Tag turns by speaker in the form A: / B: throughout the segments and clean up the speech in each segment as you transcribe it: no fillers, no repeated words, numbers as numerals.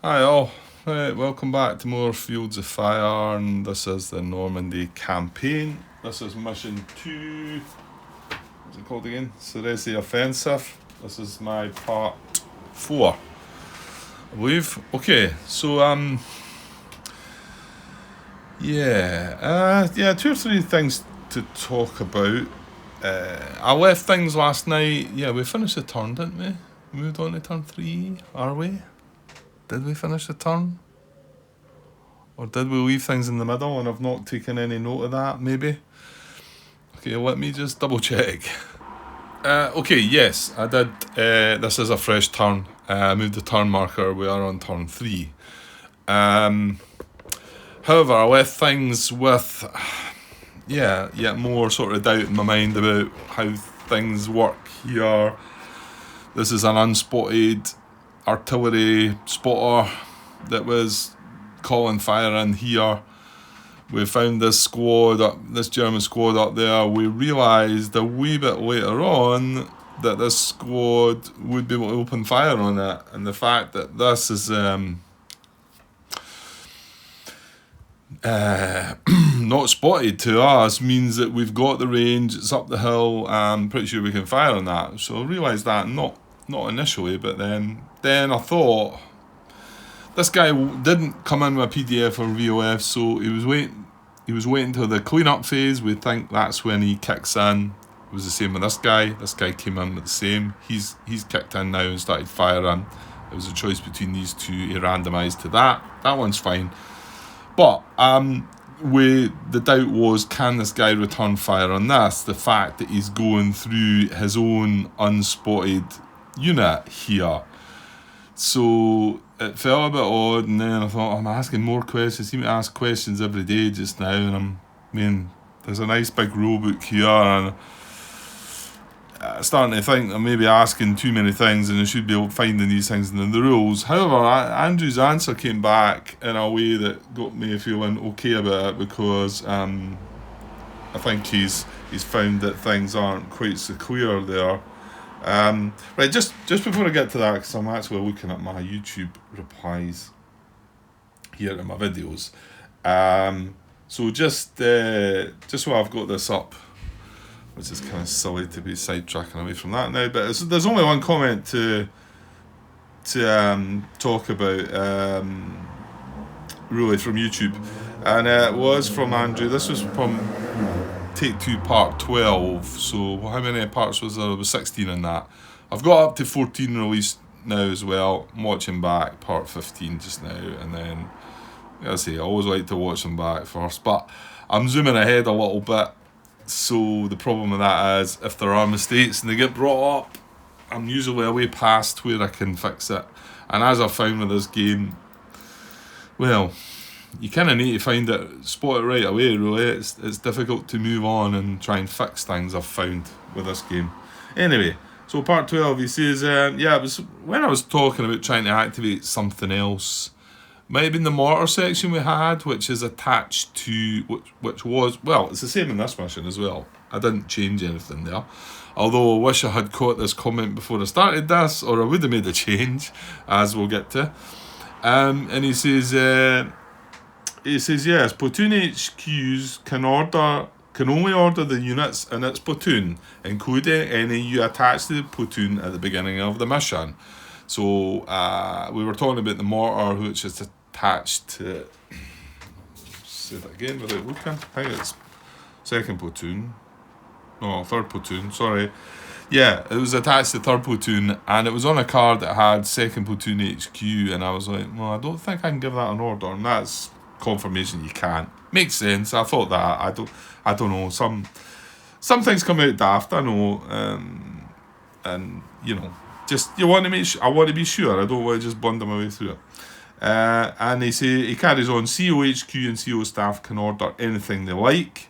A: Hi all, welcome back to more Fields of Fire, and this is the Normandy campaign. This is mission 2, what's it called again? Cerisy Offensive. This is my part 4, I believe. Okay, so two or three things to talk about. I left things last night. Yeah, we finished the turn, didn't we? Moved on to turn 3, are we? Did we finish the turn? Or did we leave things in the middle and I've not taken any note of that, maybe? Okay, let me just double check. Okay, yes, I did. This is a fresh turn. I moved the turn marker. We are on turn 3. However, I left things with, yet more sort of doubt in my mind about how things work here. This is an unspotted artillery spotter that was calling fire in here. We found this German squad up there. We realised a wee bit later on that this squad would be able to open fire on it, and the fact that this is not spotted to us means that we've got the range, it's up the hill, I'm pretty sure we can fire on that. So I realised that not initially, but then I thought this guy didn't come in with a PDF or VOF, so he was waiting till the clean-up phase. We think that's when he kicks in. It was the same with this guy. This guy came in with the same. He's kicked in now and started firing. It was a choice between these two. He randomised to that. That one's fine. But the doubt was, can this guy return fire on this? The fact that he's going through his own unspotted unit here. So it felt a bit odd, and then I thought, I'm asking more questions. I seem to ask questions every day just now, and there's a nice big rule book here, and I'm starting to think I'm maybe asking too many things, and I should be able to finding these things in the rules. However, Andrew's answer came back in a way that got me feeling okay about it, because I think he's found that things aren't quite so clear there. Right, just before I get to that, because I'm actually looking at my YouTube replies here in my videos. So just while I've got this up, which is kind of silly to be sidetracking away from that now, but there's only one comment to talk about, really, from YouTube, and it was from Andrew. This was from Take 2 part 12, so how many parts was there? There was 16 in that. I've got up to 14 released now as well. I'm watching back part 15 just now, and then, I always like to watch them back first, but I'm zooming ahead a little bit, so the problem with that is, if there are mistakes and they get brought up, I'm usually away past where I can fix it, and as I've found with this game, well, you kind of need to find it, spot it right away, really. It's difficult to move on and try and fix things, I've found, with this game. Anyway, so part 12, he says, it was when I was talking about trying to activate something else. Might have been the mortar section we had, which is attached to, which was, well, it's the same in this mission as well. I didn't change anything there. Although I wish I had caught this comment before I started this, or I would have made a change, as we'll get to. And he says, yes, platoon HQs can only order the units in its platoon, including any you attach to the platoon at the beginning of the mission. So we were talking about the mortar, which is attached to, say that again without looking, I think it's third platoon, sorry. Yeah, it was attached to 3rd platoon, and it was on a card that had 2nd platoon HQ, and I was like, well, I don't think I can give that an order, and that's confirmation you can't. Makes sense. I thought that. I don't know. Some things come out daft, I know, and just I want to be sure. I don't want to just blunder my way through it. And he carries on. COHQ and CO staff can order anything they like,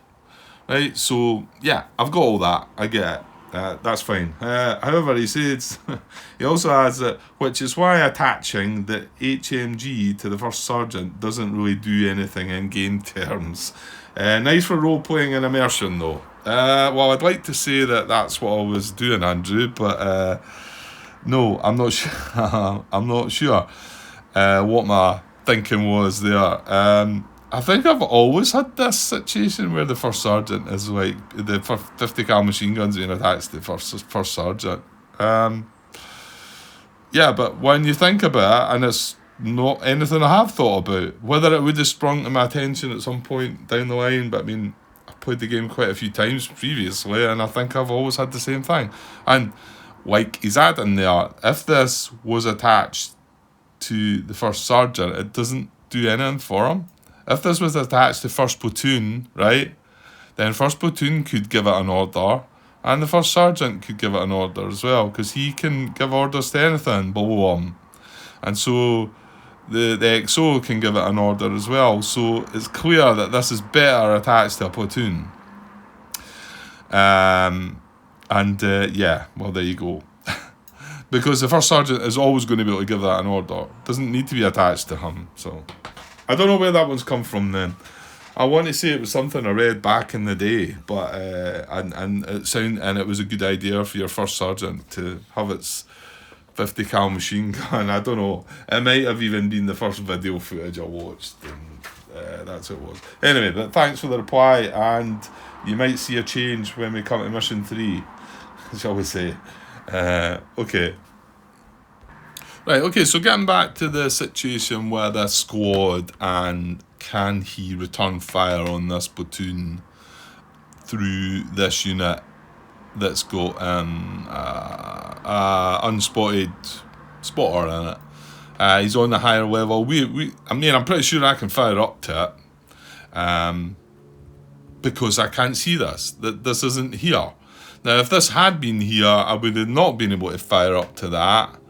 A: right? So yeah, I've got all that. I get it. That's fine. However, he says, he also adds that, which is why attaching the HMG to the first sergeant doesn't really do anything in game terms. Nice for role-playing and immersion, though. Well, I'd like to say that that's what I was doing, Andrew, but no, I'm not sure. I'm not sure. what my thinking was there. I think I've always had this situation where the first sergeant is like the 50 cal machine guns being attached to the first sergeant. Yeah, but when you think about it, and it's not anything I have thought about, whether it would have sprung to my attention at some point down the line, but I mean, I played the game quite a few times previously, and I think I've always had the same thing. And like he's adding there, if this was attached to the first sergeant, it doesn't do anything for him. If this was attached to first platoon, right, then first platoon could give it an order, and the first sergeant could give it an order as well, because he can give orders to anything below him. And so the XO can give it an order as well. So it's clear that this is better attached to a platoon. Yeah, well, there you go. Because the first sergeant is always going to be able to give that an order. It doesn't need to be attached to him. So I don't know where that one's come from then. I want to say it was something I read back in the day, but and it was a good idea for your first sergeant to have its 50 cal machine gun. I don't know. It might have even been the first video footage I watched, and that's what it was. Anyway, but thanks for the reply, and you might see a change when we come to mission 3, shall we say. Okay. Right, okay, so getting back to the situation where this squad, and can he return fire on this platoon through this unit that's got unspotted spotter in it. He's on the higher level. I mean, I'm pretty sure I can fire up to it, because I can't see this. This isn't here. Now, if this had been here, I would have not been able to fire up to that.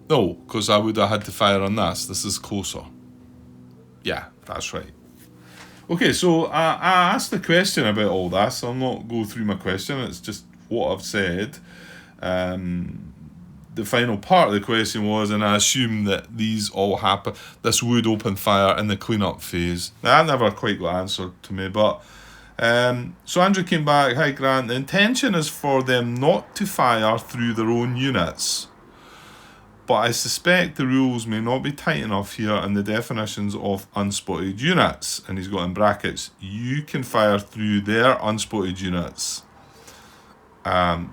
A: No, because I would have had to fire on this. This is closer. Yeah, that's right. Okay, so I asked the question about all this. I'll not go through my question. It's just what I've said. The final part of the question was, and I assume that these all happen. This would open fire in the cleanup phase. Now, that never quite got answered to me, but so Andrew came back. Hi Grant. The intention is for them not to fire through their own units, but I suspect the rules may not be tight enough here in the definitions of unspotted units. And he's got in brackets, you can fire through their unspotted units.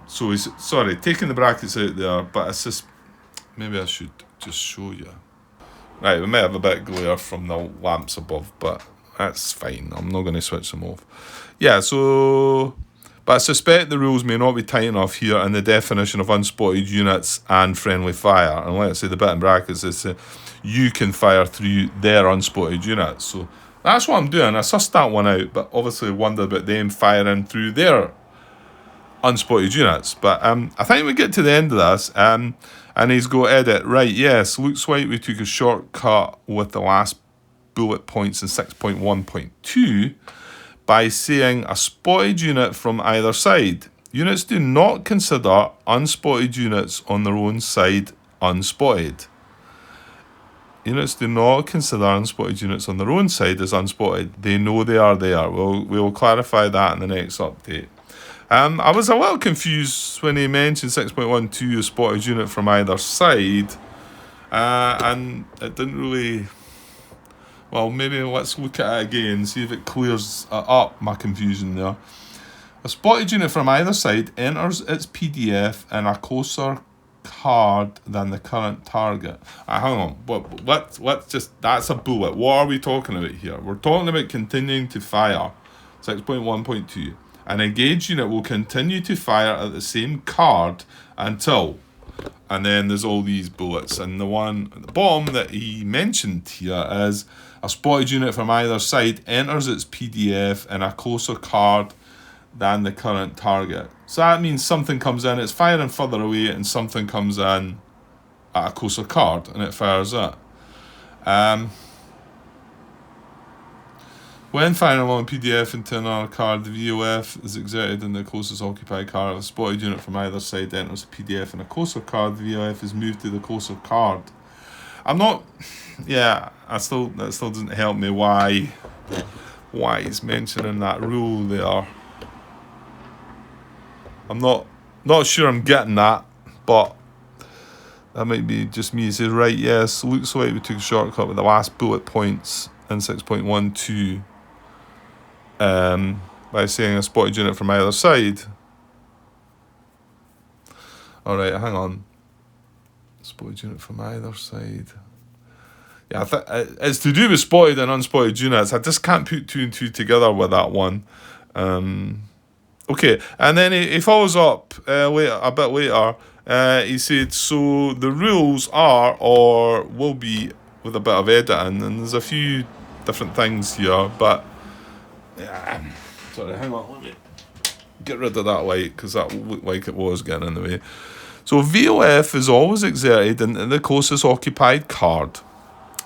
A: So he's, sorry, taking the brackets out there, but maybe I should just show you. Right, we might have a bit of glare from the lamps above, but that's fine. I'm not going to switch them off. Yeah, so, but I suspect the rules may not be tight enough here in the definition of unspotted units and friendly fire. And let's say the bit in brackets is you can fire through their unspotted units. So that's what I'm doing. I sussed that one out, but obviously wondered about them firing through their unspotted units. But I think we get to the end of this, and he's got edit. Right, yes, looks like we took a shortcut with the last bullet points in 6.1.2 by saying a spotted unit from either side. Units do not consider unspotted units on their own side unspotted. Units do not consider unspotted units on their own side as unspotted. They know they are there. We will clarify that in the next update. I was a little confused when he mentioned 6.12, a spotted unit from either side, and it didn't really. Well, maybe let's look at it again, see if it clears up my confusion there. A spotted unit from either side enters its PDF in a closer card than the current target. Hang on, let's just, that's a bullet. What are we talking about here? We're talking about continuing to fire, 6.1.2. An engaged unit will continue to fire at the same card until, and then there's all these bullets. And the one at the bottom that he mentioned here is a spotted unit from either side enters its PDF in a closer card than the current target. So that means something comes in, it's firing further away, and something comes in at a closer card and it fires it. When firing along PDF into another card, the VOF is exerted in the closest occupied card. If a spotted unit from either side enters the PDF in a closer card, the VOF is moved to the closer card. I'm not, yeah, that still doesn't help me why he's mentioning that rule there. I'm not sure I'm getting that, but That might be just me. He says, right, yes, looks like we took a shortcut with the last bullet points in 6.12 by saying a spotted unit from either side. Alright, hang on. Spotted unit from either side. Yeah, it's to do with spotted and unspotted units. I just can't put 2 and 2 together with that one. Okay, and then he follows up a bit later. He said, so the rules are or will be with a bit of editing, and there's a few different things here, but sorry, hang on, let me get rid of that light because that looked like it was getting in the way. So VOF is always exerted into the closest occupied card.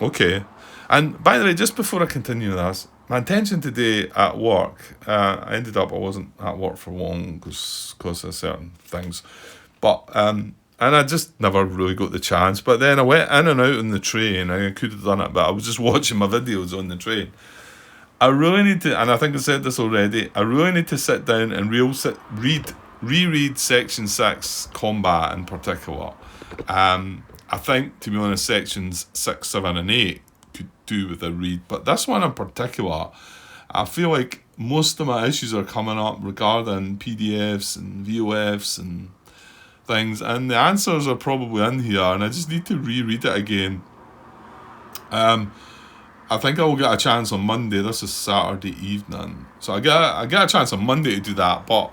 A: Okay, and by the way, just before I continue this, my intention today at work, I wasn't at work for long because of certain things, but and I just never really got the chance. But then I went in and out on the train. I could have done it, but I was just watching my videos on the train. I really need to, and I think I said this already, I really need to sit down and reread Section 6 Combat in particular. I think, to be honest, Sections 6, 7 and 8 could do with a read, but this one in particular, I feel like most of my issues are coming up regarding PDFs and VOFs and things, and the answers are probably in here, and I just need to reread it again. I think I will get a chance on Monday. This is Saturday evening, so I get a chance on Monday to do that. But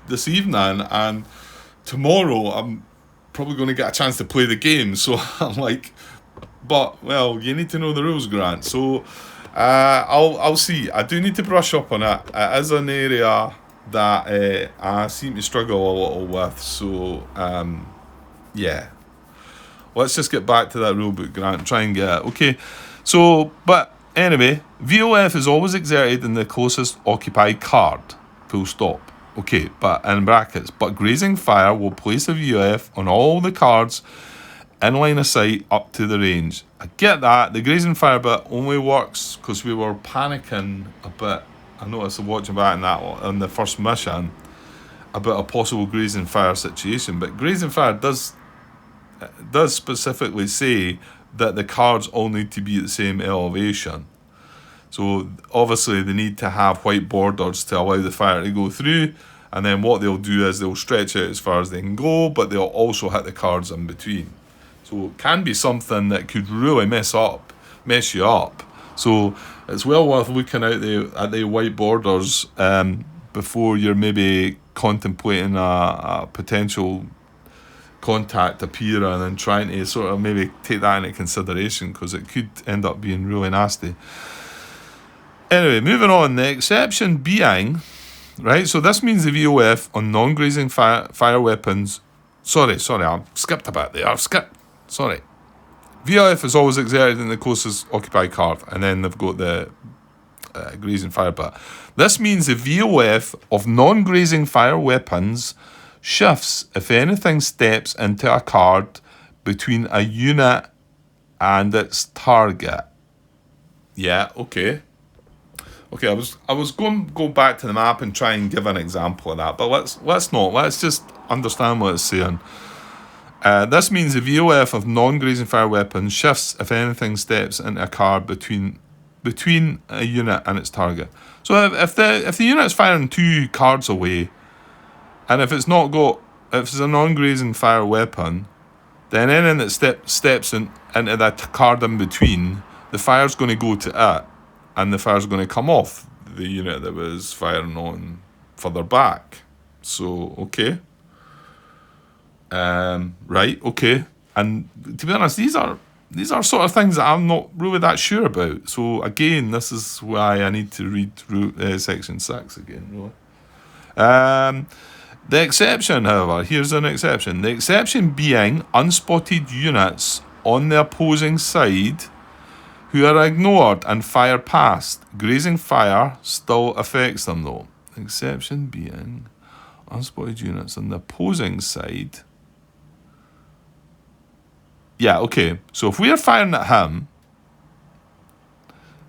A: this evening and tomorrow, I'm probably going to get a chance to play the game. So I'm like, but well, you need to know the rules, Grant. So I'll see. I do need to brush up on it. It is an area that I seem to struggle a little with. So yeah, let's just get back to that rulebook, Grant. Try and get it. Okay. So, but anyway, VOF is always exerted in the closest occupied card, full stop. Okay, but in brackets, but grazing fire will place a VOF on all the cards in line of sight up to the range. I get that. The grazing fire bit only works because we were panicking a bit. I noticed watching back in the first mission about a possible grazing fire situation, but grazing fire does specifically say that the cards all need to be at the same elevation. So obviously they need to have white borders to allow the fire to go through, and then what they'll do is they'll stretch out as far as they can go, but they'll also hit the cards in between. So it can be something that could really mess you up. So it's well worth looking out at the white borders before you're maybe contemplating a potential contact appearing and trying to sort of maybe take that into consideration, because it could end up being really nasty. Anyway, moving on, the exception being, right, so this means the VOF on non-grazing fire weapons, sorry, I skipped a bit there, sorry. VOF is always exerted in the closest occupied card, and then they've got the grazing fire bit. This means the VOF of non-grazing fire weapons shifts if anything steps into a card between a unit and its target. Yeah, okay. Okay, I was going to go back to the map and try and give an example of that, but let's not. Let's just understand what it's saying. This means the VOF of non-grazing fire weapons shifts if anything steps into a card between a unit and its target. So if the unit's firing 2 cards away, and if it's a non-grazing fire weapon, then anything that steps into that card in between, the fire's going to go to it, and the fire's going to come off the unit that was firing on further back. So, okay. Right, okay. And to be honest, these are sort of things that I'm not really that sure about. So again, this is why I need to read Section 6 again, really. The exception, however, here's an exception. The exception being unspotted units on the opposing side who are ignored and fire past. Grazing fire still affects them though. The exception being unspotted units on the opposing side. Yeah, okay. So if we're firing at him,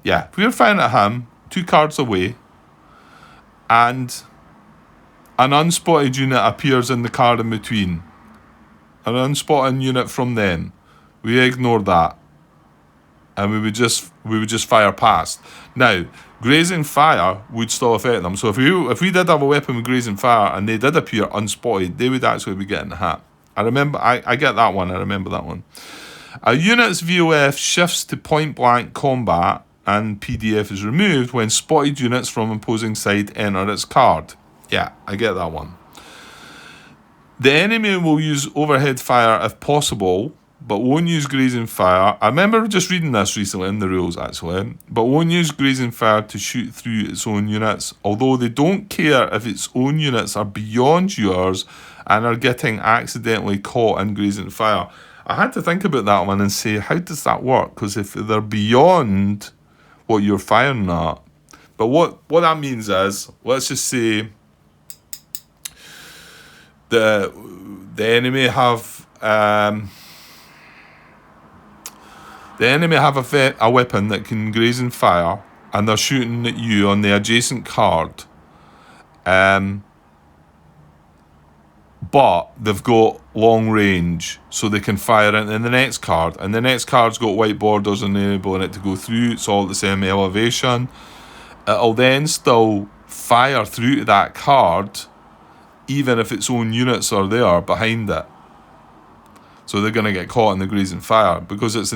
A: 2 cards away, and an unspotted unit appears in the card in between, an unspotted unit from them, we ignore that, and we would just fire past. Now, grazing fire would still affect them. So if we did have a weapon with grazing fire and they did appear unspotted, they would actually be getting hit. I get that one. I remember that one. A unit's VOF shifts to point blank combat and PDF is removed when spotted units from opposing side enter its card. Yeah, I get that one. The enemy will use overhead fire if possible, but won't use grazing fire. I remember just reading this recently in the rules, actually. But won't use grazing fire to shoot through its own units, although they don't care if its own units are beyond yours and are getting accidentally caught in grazing fire. I had to think about that one and say, how does that work? Because if they're beyond what you're firing at. But what that means is, let's just say the enemy have a weapon that can graze and fire, and they're shooting at you on the adjacent card. But they've got long range, so they can fire into the next card. And the next card's got white borders enabling it to go through. It's all at the same elevation. It'll then still fire through to that card, even if its own units are there behind it. So they're going to get caught in the grazing fire because it's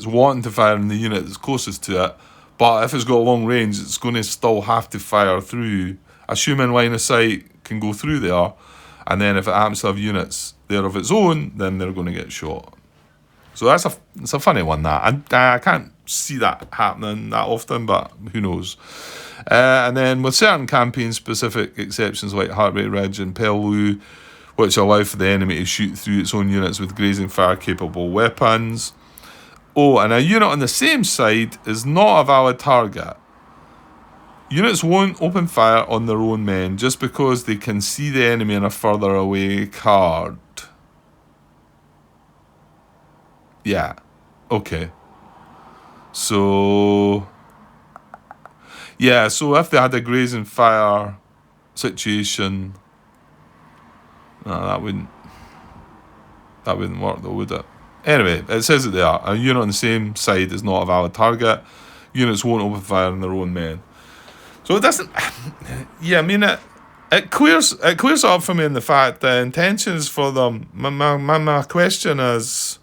A: wanting to fire in the unit that's closest to it. But if it's got long range, it's going to still have to fire through. Assuming line of sight can go through there. And then if it happens to have units there of its own, then they're going to get shot. So it's a funny one, that. I can't see that happening that often, but who knows. And then with certain campaign-specific exceptions like Heartbreak Ridge and Pellu, which allow for the enemy to shoot through its own units with grazing fire-capable weapons. Oh, and a unit on the same side is not a valid target. Units won't open fire on their own men just because they can see the enemy in a further away card. Yeah. Okay. So... yeah, so if they had a grazing fire situation... no, that wouldn't work though, would it? Anyway, it says it there. A unit on the same side is not a valid target. Units won't open fire on their own men. So it doesn't... yeah, I mean, it clears up for me in the fact that intentions for them... My question is...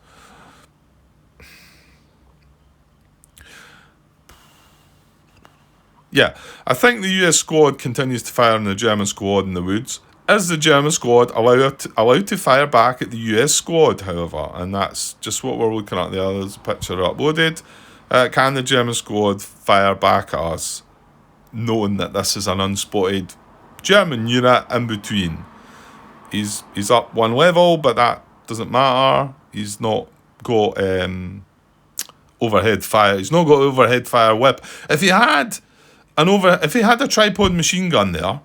A: yeah, I think the US squad continues to fire on the German squad in the woods. Is the German squad allowed to fire back at the US squad, however? And that's just what we're looking at there. There's a picture uploaded. Can the German squad fire back at us, knowing that this is an unspotted German unit in between? He's up one level, but that doesn't matter. He's not got overhead fire. He's not got overhead fire whip. If he had a tripod machine gun there,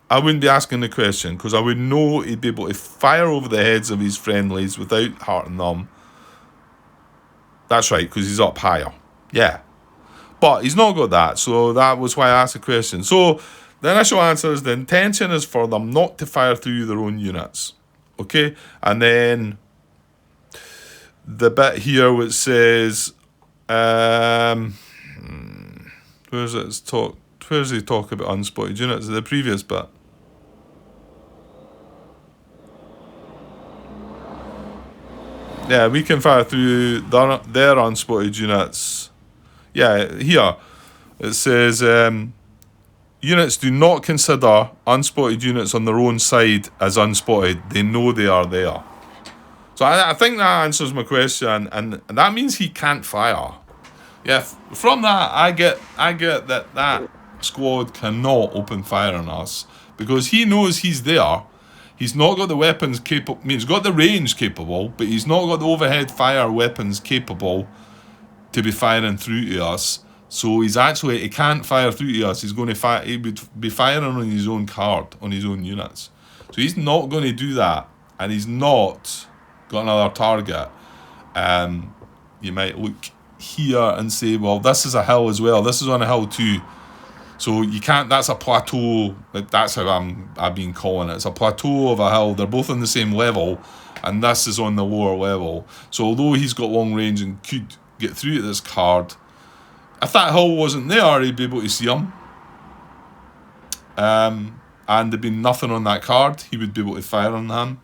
A: I wouldn't be asking the question, because I would know he'd be able to fire over the heads of his friendlies without hurting them. That's right, because he's up higher. Yeah. But he's not got that, so that was why I asked the question. So the initial answer is the intention is for them not to fire through their own units. Okay? And then the bit here which says... where is it? Where does he talk about unspotted units? The previous bit. Yeah, we can fire through their unspotted units. Yeah, here it says units do not consider unspotted units on their own side as unspotted. They know they are there. So I think that answers my question, and that means he can't fire. Yeah, from that I get that squad cannot open fire on us because he knows he's there. He's not got the weapons capable. I mean, he's got the range capable, but he's not got the overhead fire weapons capable to be firing through to us. So he can't fire through to us. He would be firing on his own card, on his own units. So he's not going to do that, and he's not got another target. You might look here and say, well, this is a hill as well. This is on a hill too. So you can't. That's a plateau. That's how I've been calling it. It's a plateau of a hill. They're both on the same level, and this is on the lower level. So although he's got long range and could get through to this card, if that hill wasn't there, he'd be able to see him. And there'd be nothing on that card, he would be able to fire on him,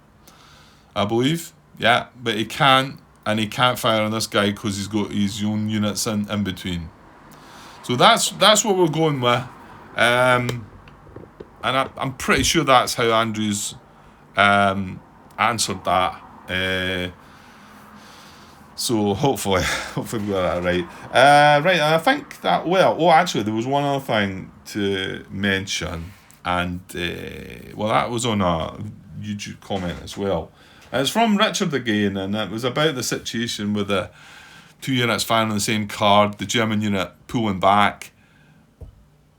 A: I believe. Yeah, but he can't, and he can't fire on this guy because he's got his own units in between. So that's what we're going with. And I'm pretty sure that's how Andrew's answered that. So hopefully we got that right. Right, and I think that, actually there was one other thing to mention, and that was on a YouTube comment as well. And it's from Richard again, and it was about the situation with the 2 units firing on the same card, the German unit pulling back.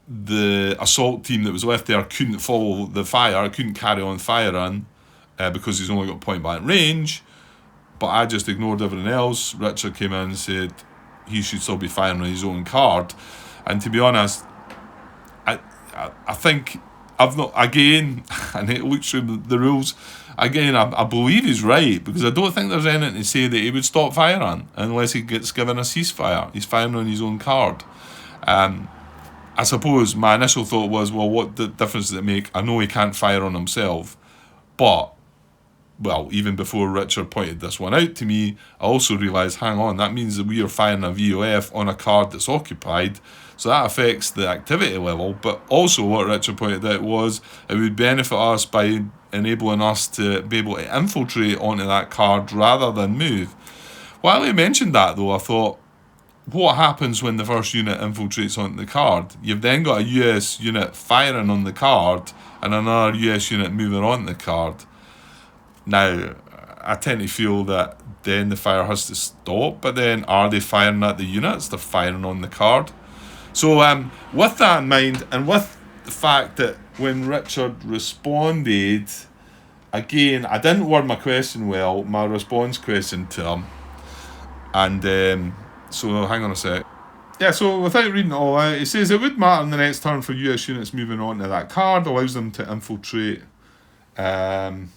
A: The assault team that was left there couldn't follow the fire, couldn't carry on firing because he's only got point blank range. But I just ignored everything else. Richard came in and said he should still be firing on his own card. And to be honest, I think I've not, again, and it looks through the rules, again, I believe he's right, because I don't think there's anything to say that he would stop firing unless he gets given a ceasefire. He's firing on his own card. I suppose my initial thought was, well, what difference does it make? I know he can't fire on himself, but even before Richard pointed this one out to me, I also realised, hang on, that means that we are firing a VOF on a card that's occupied, so that affects the activity level. But also what Richard pointed out was it would benefit us by enabling us to be able to infiltrate onto that card rather than move. While he mentioned that though, I thought, what happens when the first unit infiltrates onto the card? You've then got a US unit firing on the card and another US unit moving on the card. Now, I tend to feel that then the fire has to stop, but then are they firing at the units? They're firing on the card. So with that in mind, and with the fact that when Richard responded, again, I didn't word my question well, my response question to him. And so hang on a sec. Yeah, so without reading it all out, he says it would matter in the next turn for US units moving on to that card, allows them to infiltrate. And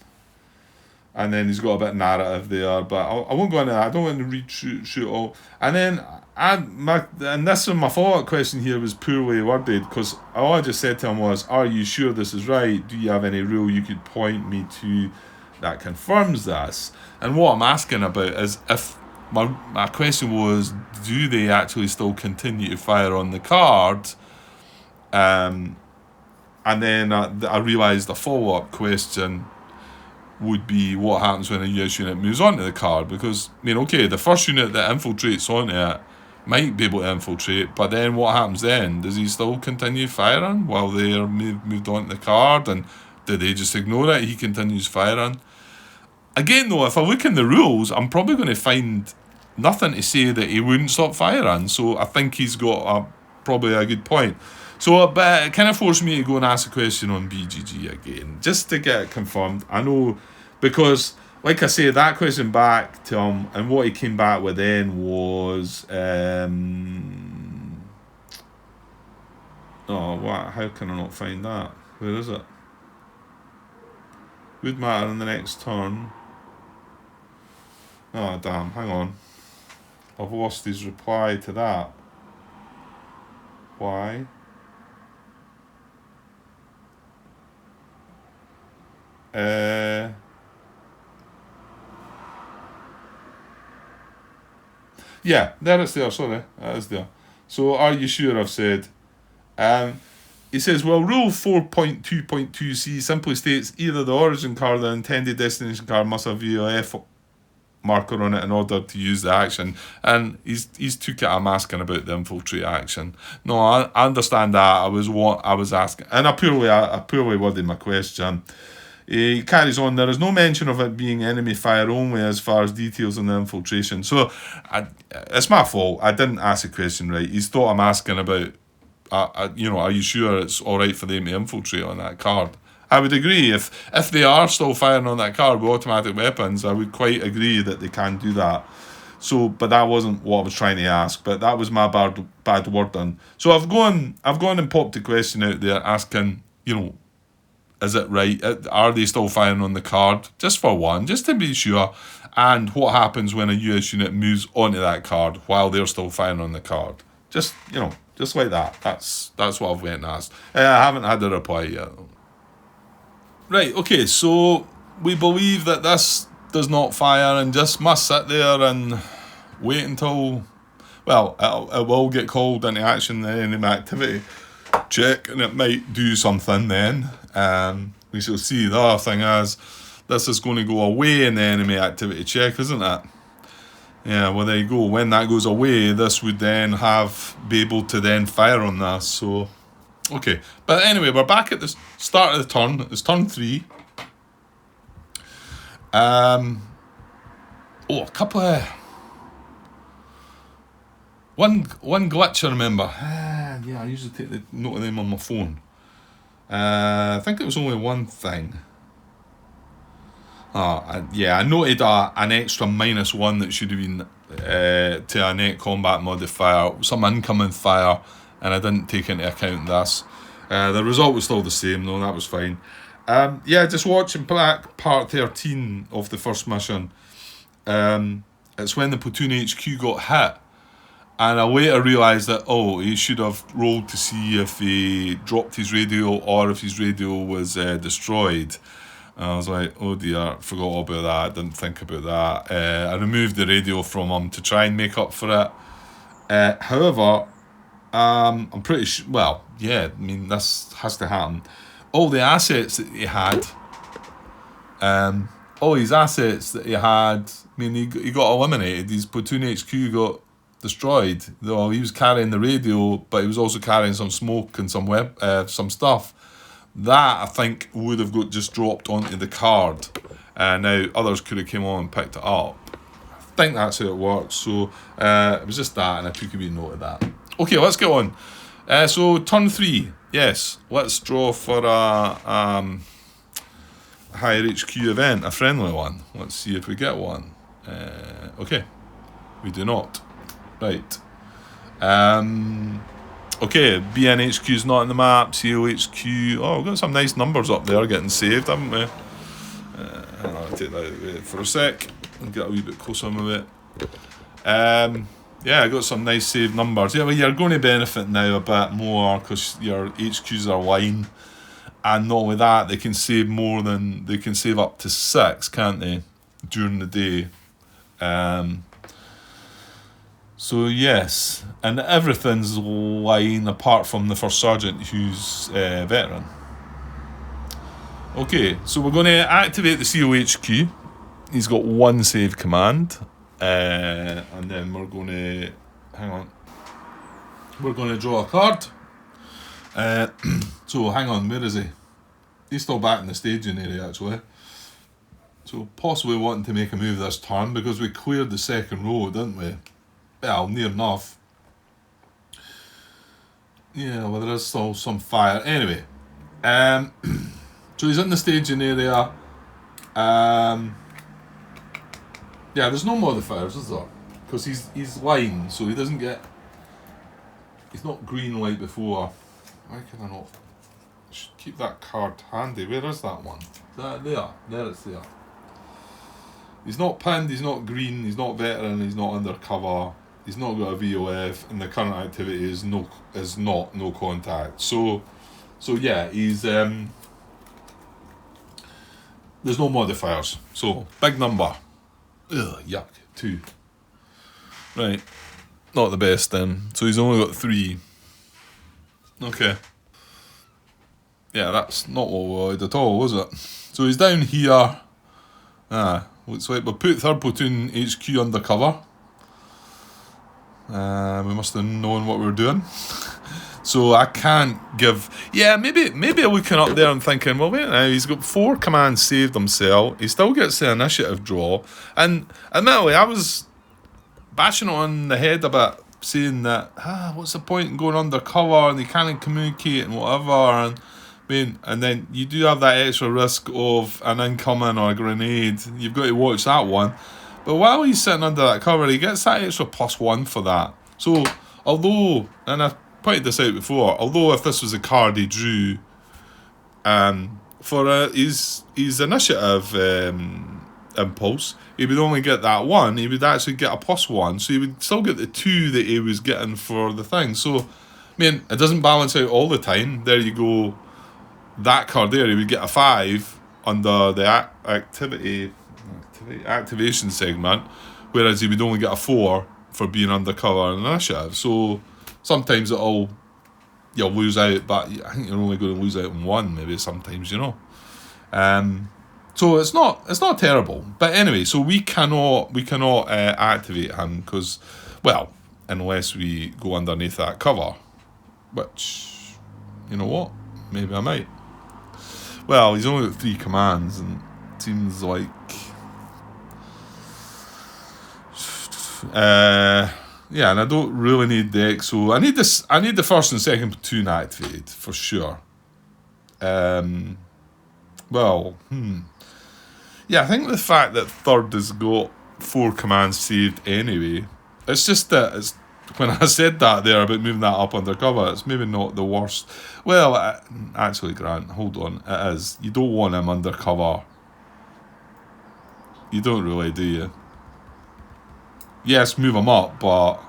A: then he's got a bit of narrative there, but I won't go into that. I don't want to read through it all. And then this is my follow-up question here was poorly worded, because all I just said to him was, are you sure this is right? Do you have any rule you could point me to that confirms this? And what I'm asking about is, if my question was, do they actually still continue to fire on the card? And then I realised the follow-up question would be, what happens when a US unit moves onto the card? Because, the first unit that infiltrates onto it might be able to infiltrate, but then what happens then? Does he still continue firing while they're moved onto the card? And do they just ignore it? He continues firing. Again, though, if I look in the rules, I'm probably going to find nothing to say that he wouldn't stop firing. So I think he's got probably a good point. So, but it kind of forced me to go and ask a question on BGG again, just to get it confirmed. I know, because, like I say, that question back to him, and what he came back with then was, how can I not find that? Where is it? Would matter in the next turn. Oh, damn, hang on. I've lost his reply to that. Why? Yeah, there it's there, sorry, that is there. So, are you sure? I've said. He says, well, rule 4.2.2c simply states either the origin card or the intended destination card must have VOF marker on it in order to use the action. And he's took it, I'm asking about the infiltrate action. No, I understand that. I was asking, and I purely worded my question. He carries on, there is no mention of it being enemy fire only as far as details on the infiltration. So, it's my fault. I didn't ask the question right. He's thought I'm asking about, are you sure it's all right for them to infiltrate on that card? I would agree. If they are still firing on that card with automatic weapons, I would quite agree that they can do that. So, but that wasn't what I was trying to ask. But that was my bad wording. So I've gone and popped a question out there asking, is it right? Are they still firing on the card? Just for one, just to be sure. And what happens when a US unit moves onto that card while they're still firing on the card? Just, just like that. That's what I've went and asked. I haven't had a reply yet. Right, okay, so we believe that this does not fire and just must sit there and wait until, well, it will get called into action, the enemy activity check, and it might do something then. We shall see. The other thing is, this is going to go away in the enemy activity check, isn't it? Yeah, well, there you go. When that goes away, this would then be able to then fire on this, so... Okay, but anyway, we're back at the start of the turn. It's turn 3. A couple of... One glitch I remember. Yeah, I usually take the note of them on my phone. I think it was only one thing. I noted an extra -1 that should have been to a net combat modifier, some incoming fire, and I didn't take into account this. The result was still the same though, that was fine. Just watching back part 13 of the first mission. It's when the platoon HQ got hit, and I later realised that, he should have rolled to see if he dropped his radio or if his radio was destroyed. And I was like, oh dear, forgot all about that, didn't think about that. I removed the radio from him to try and make up for it. However, I'm pretty sure, this has to happen. All the assets that he had, he got eliminated. His platoon HQ got destroyed. Though he was carrying the radio, but he was also carrying some smoke and some stuff. That, I think, would have got just dropped onto the card. Now, others could have come on and picked it up. I think that's how it works. So, it was just that, and I took a wee note of that. Okay, let's get on. So, turn 3. Yes, let's draw for a higher HQ event, a friendly one. Let's see if we get one. Okay, we do not. Right. Okay, BNHQ is not on the map, COHQ. Oh, we've got some nice numbers up there getting saved, haven't we? I'll take that away for a sec and get a wee bit closer with it. I got some nice saved numbers. Yeah, well, you're going to benefit now a bit more because your HQs are line. And not only that, they can save up to 6, can't they, during the day? So yes, and everything's line apart from the first sergeant who's veteran. Okay, so we're going to activate the COHQ. He's got 1 save command, and then we're going to We're going to draw a card. So hang on, where is he? He's still back in the staging area actually. So possibly wanting to make a move this turn because we cleared the second row, didn't we? Well, near enough. Yeah, well there is still some fire. Anyway, so he's in the staging area. Yeah, there's no modifiers, is there? Because he's line, so he doesn't get. He's not green like before. Why can I not? I should keep that card handy. Where is that one? Is that there? There it's there. He's not pinned, he's not green, he's not veteran, he's not undercover, he's not got a VOF, and the current activity is not no contact. So yeah, he's there's no modifiers. So big number. Ugh, yuck. 2. Right. Not the best then. So he's only got 3. Okay. Yeah, that's not what we wanted at all, was it? So he's down here. Looks like we put 3rd Platoon HQ undercover. We must have known what we were doing. So I can't give... Yeah, maybe looking up there and thinking, well, wait now, he's got 4 commands saved himself. He still gets the initiative draw. And admittedly, I was bashing on the head a bit, saying that, what's the point in going undercover and they can't communicate and whatever. And then you do have that extra risk of an incoming or a grenade. You've got to watch that one. But while he's sitting under that cover, he gets that extra +1 for that. So, although, and I pointed this out before, although if this was a card he drew, for his initiative impulse, he would only get that 1. He would actually get a +1, so he would still get the 2 that he was getting for the thing. So, I mean, it doesn't balance out all the time. There you go. That card there, he would get a 5 under the activation segment, whereas he would only get a 4 for being undercover and initiative. So sometimes you'll lose out, but I think you're only going to lose out on 1 maybe sometimes, you know. So it's not terrible. But anyway, so we cannot activate him because, well, unless we go underneath that cover, which, you know what, maybe I might. Well, he's only got 3 commands, and it seems like yeah, and I don't really need the EXO. I need the first and second platoon activated for sure. Yeah, I think the fact that third has got 4 commands saved anyway, it's just that when I said that there about moving that up undercover, it's maybe not the worst. Well, actually, Grant, hold on, it is. You don't want him undercover. You don't really, do you? Yes, move him up, but...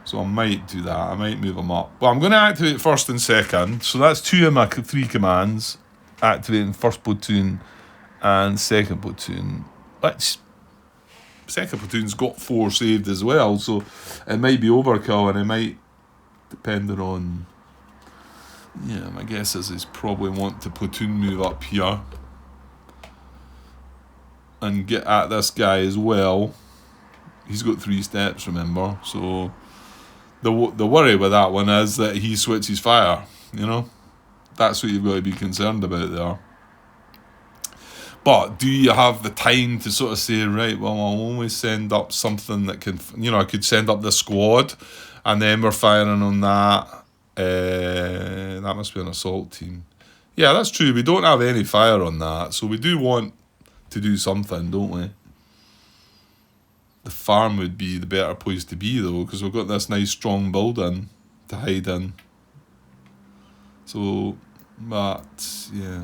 A: So I might do that. I might move him up. But I'm going to activate first and second. So that's 2 of my 3 commands. Activating first platoon and second platoon. Which... Second platoon's got 4 saved as well, so it might be overkill, and it might, depending on... Yeah, my guess is he's probably want to platoon move up here and get at this guy as well. He's got 3 steps, remember, so the worry with that one is that he switches fire, you know. That's what you've got to be concerned about there. But do you have the time to sort of say, right, well, I'll only send up something that can, you know, I could send up the squad, and then we're firing on that. That must be an assault team. Yeah, that's true. We don't have any fire on that, so we do want to do something, don't we? The farm would be the better place to be, though, because we've got this nice strong building to hide in. So, but, yeah.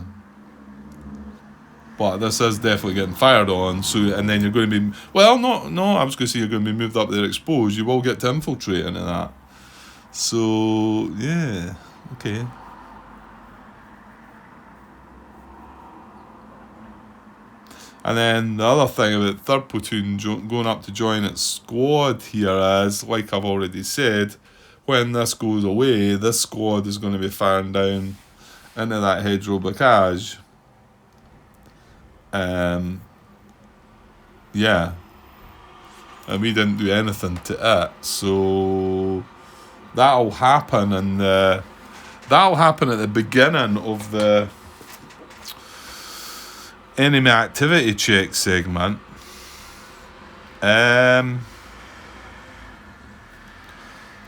A: But this is definitely getting fired on, so, and then you're going to be... Well, no, I was going to say you're going to be moved up there exposed. You will get to infiltrate into that. So, yeah, okay. And then the other thing about third platoon going up to join its squad here is, like I've already said, when this goes away, this squad is going to be firing down into that hedgerow blockage. Yeah, and we didn't do anything to it, so that'll happen, and that'll happen at the beginning of the enemy activity check segment.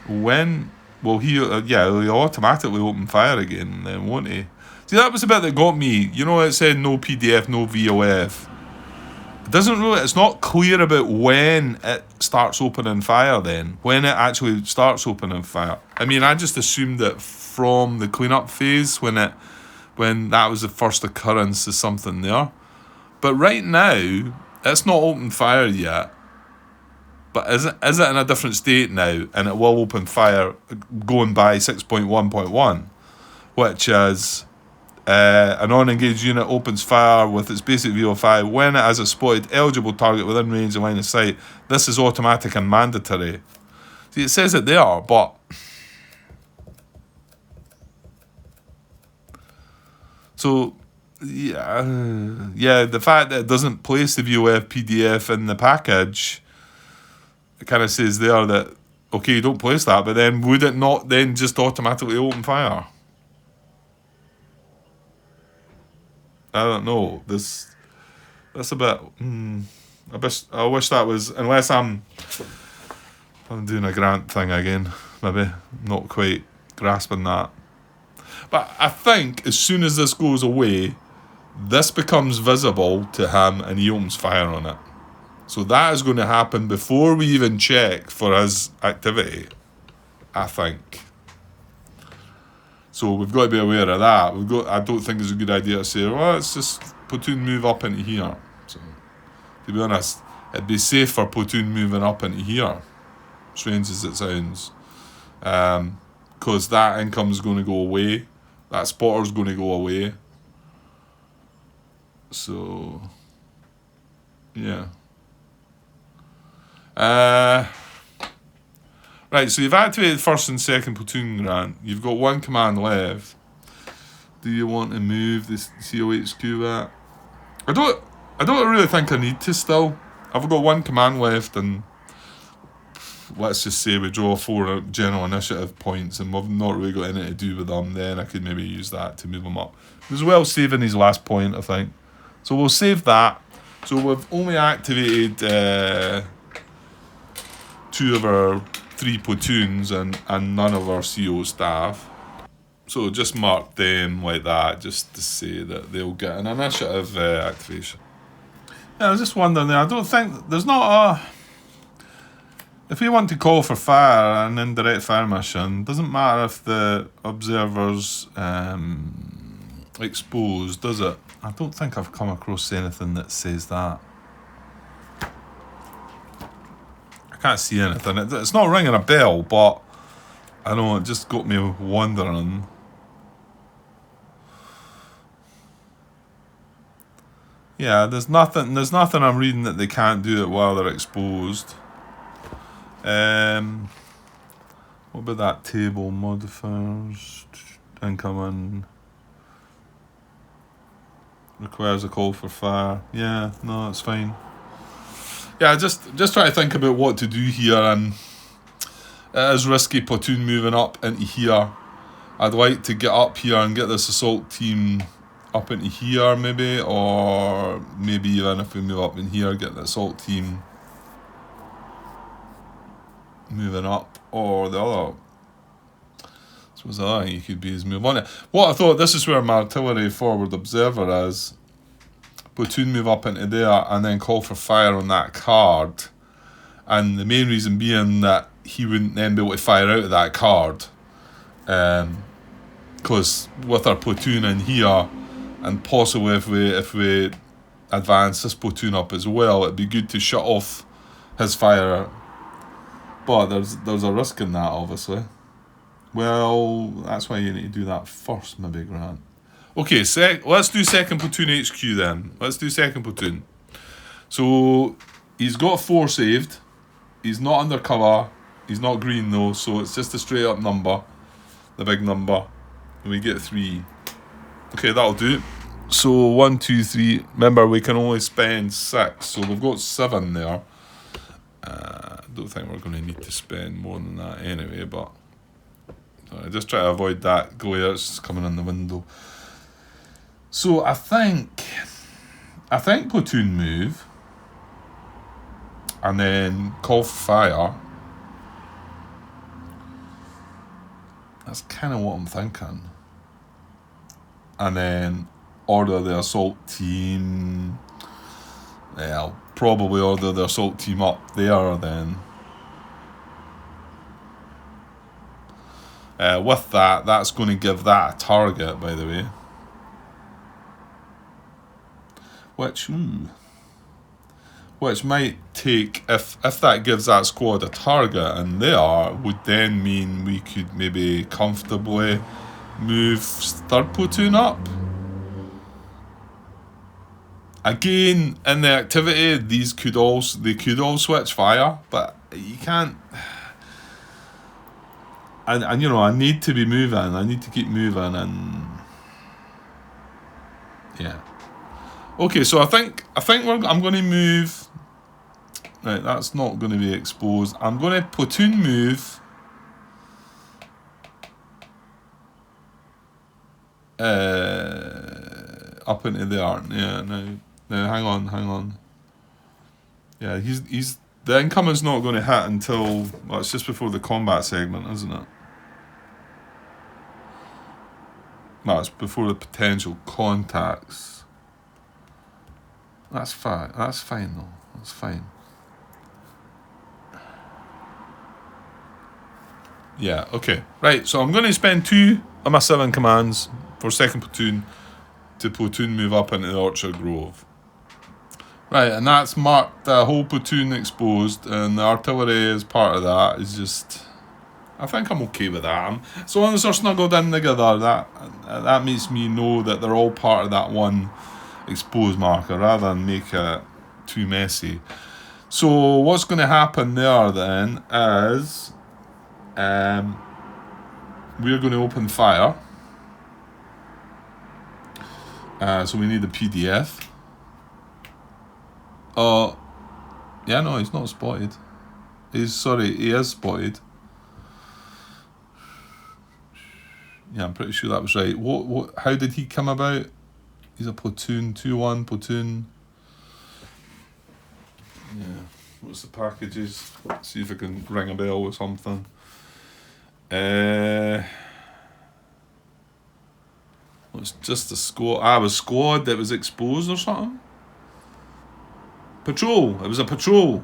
A: When will he? He'll automatically open fire again, then, won't he? See, that was the bit that got me. You know, it said no PDF, no VOF. It doesn't really. It's not clear about when it starts opening fire. Then, when it actually starts opening fire. I mean, I just assumed that from the cleanup phase, when that was the first occurrence of something there. But right now, it's not opened fire yet. But is it in a different state now? And it will open fire going by 6.1.1, which is a non-engaged unit opens fire with its basic VO5 when it has a spotted eligible target within range and line of sight. This is automatic and mandatory. See, it says it there, but so yeah, the fact that it doesn't place the VOF PDF in the package, it kind of says there that, okay, you don't place that, but then would it not then just automatically open fire? I don't know. That's a bit... I wish that was... Unless I'm doing a Grant thing again. Maybe not quite grasping that. But I think as soon as this goes away, this becomes visible to him and he opens fire on it. So that is going to happen before we even check for his activity, I think. So we've got to be aware of that. I don't think it's a good idea to say, well, it's just platoon move up into here. So, to be honest, it'd be safe for platoon moving up into here, strange as it sounds. Because that income's going to go away. That spotter's going to go away. So, yeah. Right, so you've activated first and second platoon, Grant. You've got one command left. Do you want to move this COHQ at? I don't really think I need to still. I've got one command left, and let's just say we draw 4 general initiative points and we've not really got anything to do with them, then I could maybe use that to move them up. As well saving his last point, I think. So we'll save that. So we've only activated 2 of our 3 platoons and none of our CO staff. So just mark them like that, just to say that they'll get an initiative activation. Yeah, I was just wondering there, I don't think, there's not a... If we want to call for fire, an indirect fire mission, doesn't matter if the observer's exposed, does it? I don't think I've come across anything that says that. I can't see anything. It's not ringing a bell, but I know it just got me wondering. Yeah, there's nothing I'm reading that they can't do it while they're exposed. What about that table? Modifiers, incoming, requires a call for fire. Yeah, no, it's fine. Yeah, just try to think about what to do here, and it is risky platoon moving up into here. I'd like to get up here and get this assault team up into here maybe, or maybe even if we move up in here, get the assault team moving up, or the other. I suppose the other thing you could be is move on it. What I thought, this is where my artillery forward observer is. Platoon move up into there and then call for fire on that card. And the main reason being that he wouldn't then be able to fire out of that card. Because with our platoon in here, and possibly if we advance this platoon up as well, it'd be good to shut off his fire. But there's a risk in that, obviously. Well, that's why you need to do that first, maybe, Grant. Okay, let's do second platoon HQ then. Let's do second platoon. So he's got 4 saved. He's not undercover. He's not green though, so it's just a straight up number, the big number. And we get 3. Okay, that'll do. So 1, 2, 3. Remember, we can only spend 6, so we've got 7 there. I don't think we're going to need to spend more than that anyway, but I just try to avoid that glare that's coming in the window. So I think platoon move and then call for fire. That's kind of what I'm thinking. And then order the assault team. Yeah, I'll probably order the assault team up there then. With that, that's going to give that a target, by the way. Which might take, if that gives that squad a target, and they are, would then mean we could maybe comfortably move 3rd platoon up. Again, in the activity, they could all switch fire, but you can't. And you know, I need to be moving. I need to keep moving, and yeah. Okay, so I think I'm going to move. Right, that's not going to be exposed. I'm going to platoon move. Up into there. Yeah, no, hang on. Yeah, he's the incoming's not going to hit until, well, it's just before the combat segment, isn't it? No, it's before the potential contacts. That's fine. That's fine though. That's fine. Yeah, okay. Right, so I'm going to spend 2 of my 7 commands for second platoon to platoon move up into the Orchard Grove. Right, and that's marked the whole platoon exposed, and the artillery as part of that is just... I think I'm okay with that. As long as they're snuggled in together, that makes me know that they're all part of that one exposed marker, rather than make it too messy. So what's going to happen there then is we're going to open fire. So we need a PDF. Yeah, no, he's not spotted. He is spotted. Yeah, I'm pretty sure that was right. How did he come about? He's a platoon, 2-1 platoon. Yeah, what's the packages? Let's see if I can ring a bell with something. It's just a squad. A squad that was exposed or something? Patrol. It was a patrol,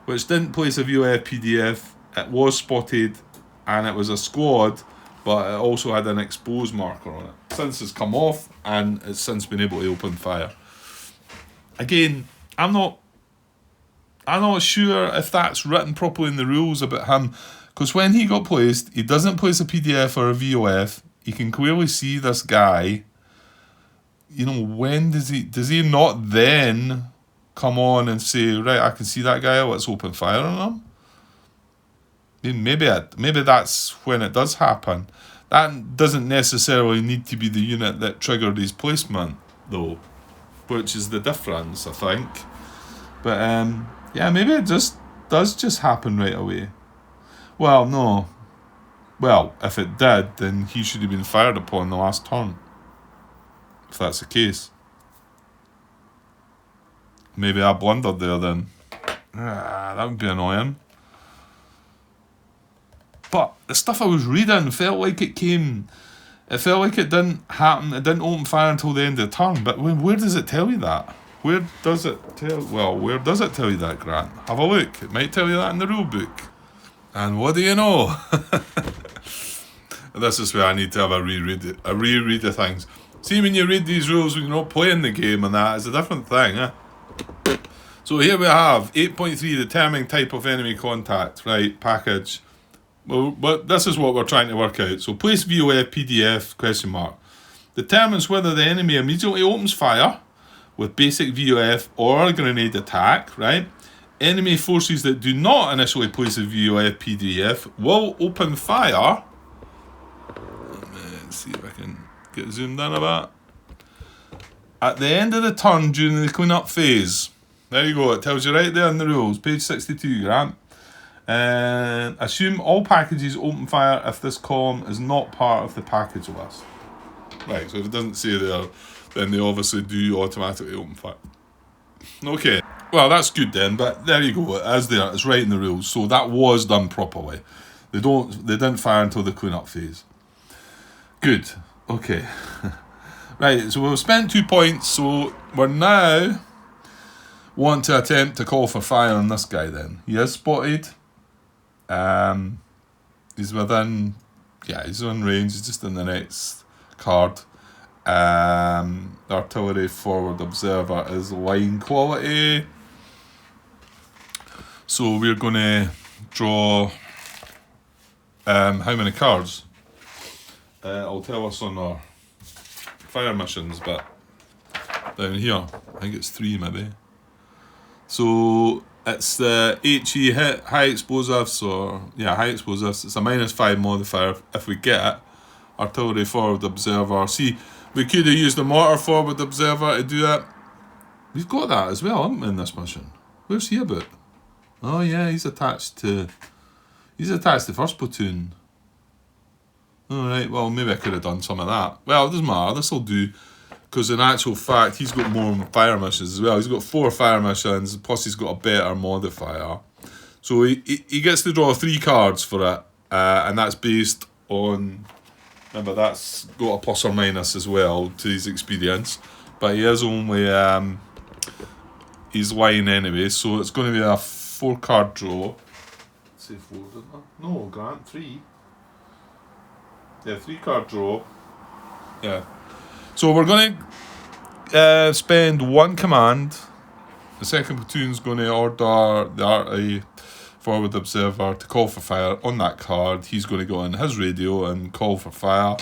A: which didn't place a VOF PDF. It was spotted, and it was a squad, but it also had an exposed marker on it. Since it's come off, and it's since been able to open fire. Again, I'm not sure if that's written properly in the rules about him, because when he got placed, he doesn't place a PDF or a VOF. You can clearly see this guy. You know, when does he not then come on and say, right, I can see that guy, let's open fire on him? I mean, maybe that's when it does happen. That doesn't necessarily need to be the unit that triggered his placement, though, which is the difference, I think. But yeah, maybe it does just happen right away. Well, no. Well, if it did, then he should have been fired upon the last turn. If that's the case. Maybe I blundered there then. That would be annoying. But the stuff I was reading felt like it felt like it didn't happen, it didn't open fire until the end of the turn. But where does it tell you that? Where does it tell you that, Grant? Have a look. It might tell you that in the rule book. And what do you know? This is where I need to have a reread of things. See, when you read these rules when you're not playing the game and that, it's a different thing, eh? So here we have 8.3, determining type of enemy contact, right, package. Well, but this is what we're trying to work out. So place VOF PDF, question mark. Determines whether the enemy immediately opens fire with basic VOF or a grenade attack, right? Enemy forces that do not initially place a VOF PDF will open fire. Let's see if I can get zoomed in a bit. At the end of the turn during the cleanup phase. There you go, it tells you right there in the rules, page 62, Grant. And assume all packages open fire if this column is not part of the package list. Right, so if it doesn't say there, then they obviously do automatically open fire. Okay, well that's good then, but there you go, it is there, it's right in the rules, so that was done properly. They didn't fire until the cleanup phase. Good, okay. Right, so we've spent 2 points, so we're now want to attempt to call for fire on this guy then. He is spotted. He's within, he's on range, he's just in the next card. The artillery forward observer is line quality. So we're going to draw how many cards? I'll tell us on our fire missions, but down here, I think it's 3 maybe. So it's the HE high explosives, high explosives. It's a -5 modifier if we get it. Artillery forward observer. See, we could have used the mortar forward observer to do it. We've got that as well, haven't we, in this mission? Where's he about? Oh yeah, he's attached to first platoon. Alright, well maybe I could have done some of that. Well, it doesn't matter, this'll do. Because in actual fact, he's got more fire missions as well. He's got 4 fire missions, plus he's got a better modifier. So he gets to draw 3 cards for it, and that's based on... Remember, that's got a plus or minus as well to his experience. But he is only... he's line anyway, so it's going to be a 4-card draw. Let's say 4, didn't I? No, Grant, 3. Yeah, 3-card draw. Yeah. So we're going to spend 1 command. The second platoon's going to order the RA forward observer to call for fire on that card. He's going to go on his radio and call for fire.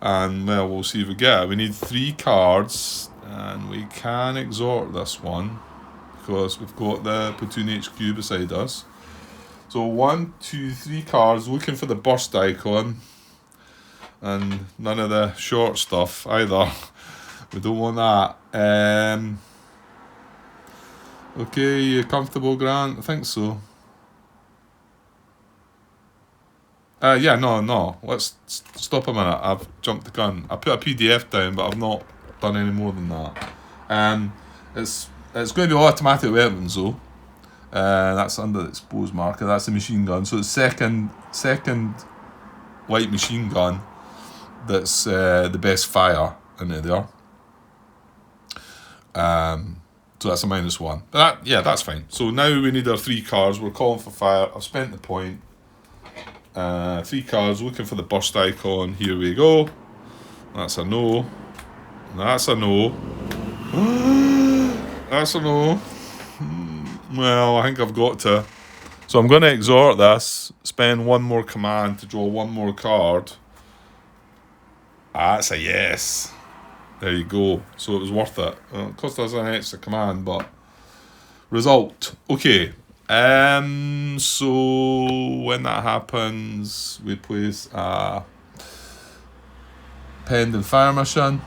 A: And, well, we'll see if we get it. We need 3 cards, and we can exhort this one because we've got the platoon HQ beside us. So 1, 2, 3 cards, looking for the burst icon, and none of the short stuff either. We don't want that. Okay, you comfortable, Grant? I think so. Yeah, no. Let's stop a minute. I've jumped the gun. I put a PDF down, but I've not done any more than that. It's going to be automatic weapons though. That's under the exposed marker. That's the machine gun. So it's second light machine gun. That's the best fire in there. So that's a -1. But that's fine. So now we need our 3 cards. We're calling for fire. I've spent the point. 3 cards, looking for the burst icon. Here we go. That's a no. That's a no. That's a no. Well, I think I've got to. So I'm going to exhort this. Spend 1 more command to draw 1 more card. That's a yes. There you go. So it was worth it. It cost us an extra command, but result. Okay. So when that happens, we place a pending fire mission.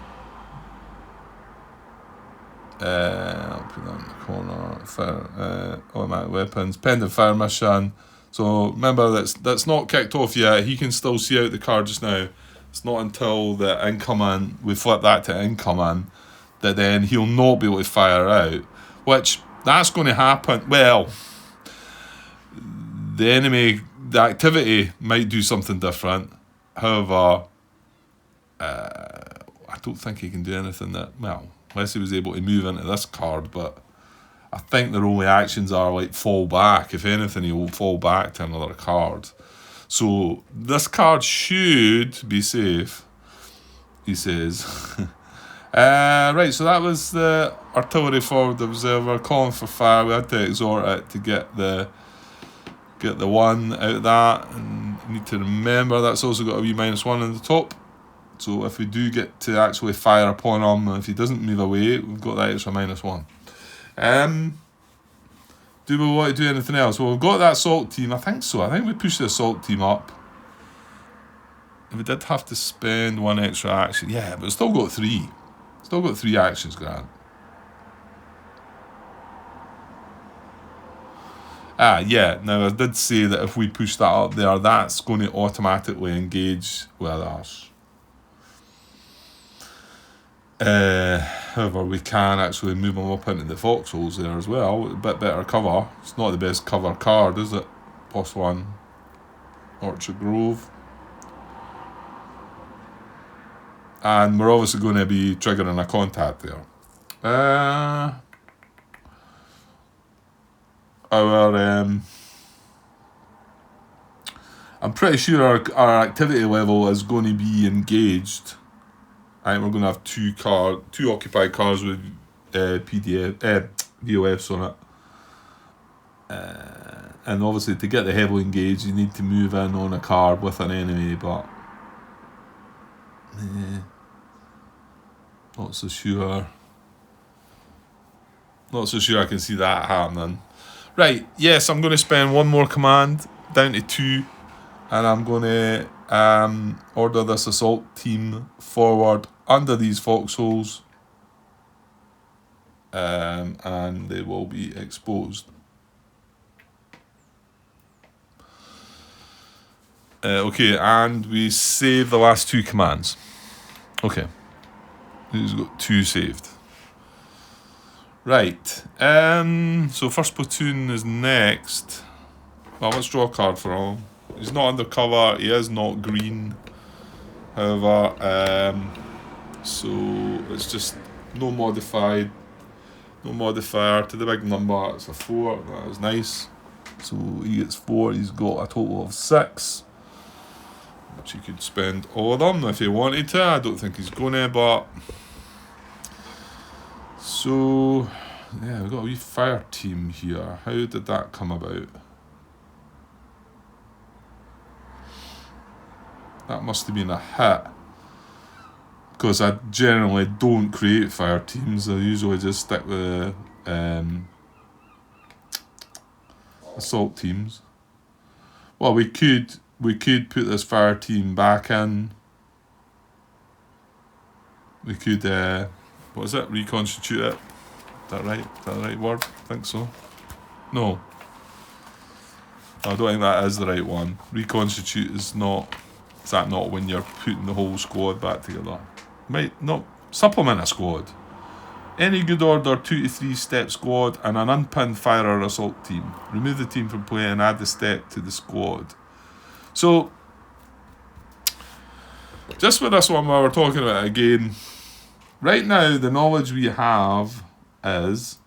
A: I'll put that in the corner. Fire, automatic weapons, pending fire mission. So remember that's not kicked off yet. He can still see out the card just now. It's not until the incoming, we flip that to incoming, that then he'll not be able to fire out. Which, that's going to happen. Well, the enemy, the activity might do something different. However, I don't think he can do anything that, well, unless he was able to move into this card, but I think their only actions are like fall back. If anything, he will fall back to another card. So this card should be safe, he says. Right, so that was the artillery forward observer calling for fire. We had to exhort it to get the 1 out of that, and you need to remember that's also got a wee -1 on the top. So if we do get to actually fire upon him, if he doesn't move away, we've got that extra -1. Do we want to do anything else? Well, we've got that assault team. I think so. I think we pushed the assault team up. We did have to spend 1 extra action. Yeah, but we've still got 3. Still got 3 actions, Grant. Yeah. Now, I did say that if we push that up there, that's going to automatically engage with us. However, we can actually move them up into the foxholes there as well. A bit better cover. It's not the best cover card, is it? +1. Orchard Grove. And we're obviously going to be triggering a contact there. I'm pretty sure our activity level is going to be engaged. I think we're going to have 2 occupied cars with VOFs on it. And obviously to get the heavily engaged, you need to move in on a card with an enemy, but not so sure. Not so sure I can see that happening. Right, yes, I'm going to spend 1 more command down to 2, and I'm going to order this assault team forward under these foxholes, and they will be exposed. Okay, and we save the last 2 commands. Okay, he's got 2 saved. Right, so first platoon is next. Well, let's draw a card for him. He's not undercover, he is not green. However, so it's just no modifier to the big number. It's a 4, that is nice. So he gets 4, he's got a total of 6. which you could spend all of them if you wanted to. I don't think he's going to, but... So, yeah, we've got a wee fire team here. How did that come about? That must have been a hit. Because I generally don't create fire teams. I usually just stick with assault teams. Well, we could put this fire team back in. We could what is it? Reconstitute it. Is that right? Is that the right word? I think so. No. I don't think that is the right one. Reconstitute is not. Is that not when you're putting the whole squad back together? Might not supplement a squad. Any good order 2 to 3 step squad and an unpinned fire or assault team. Remove the team from play and add the step to the squad. So, just with this one, while we're talking about it again, right now the knowledge we have is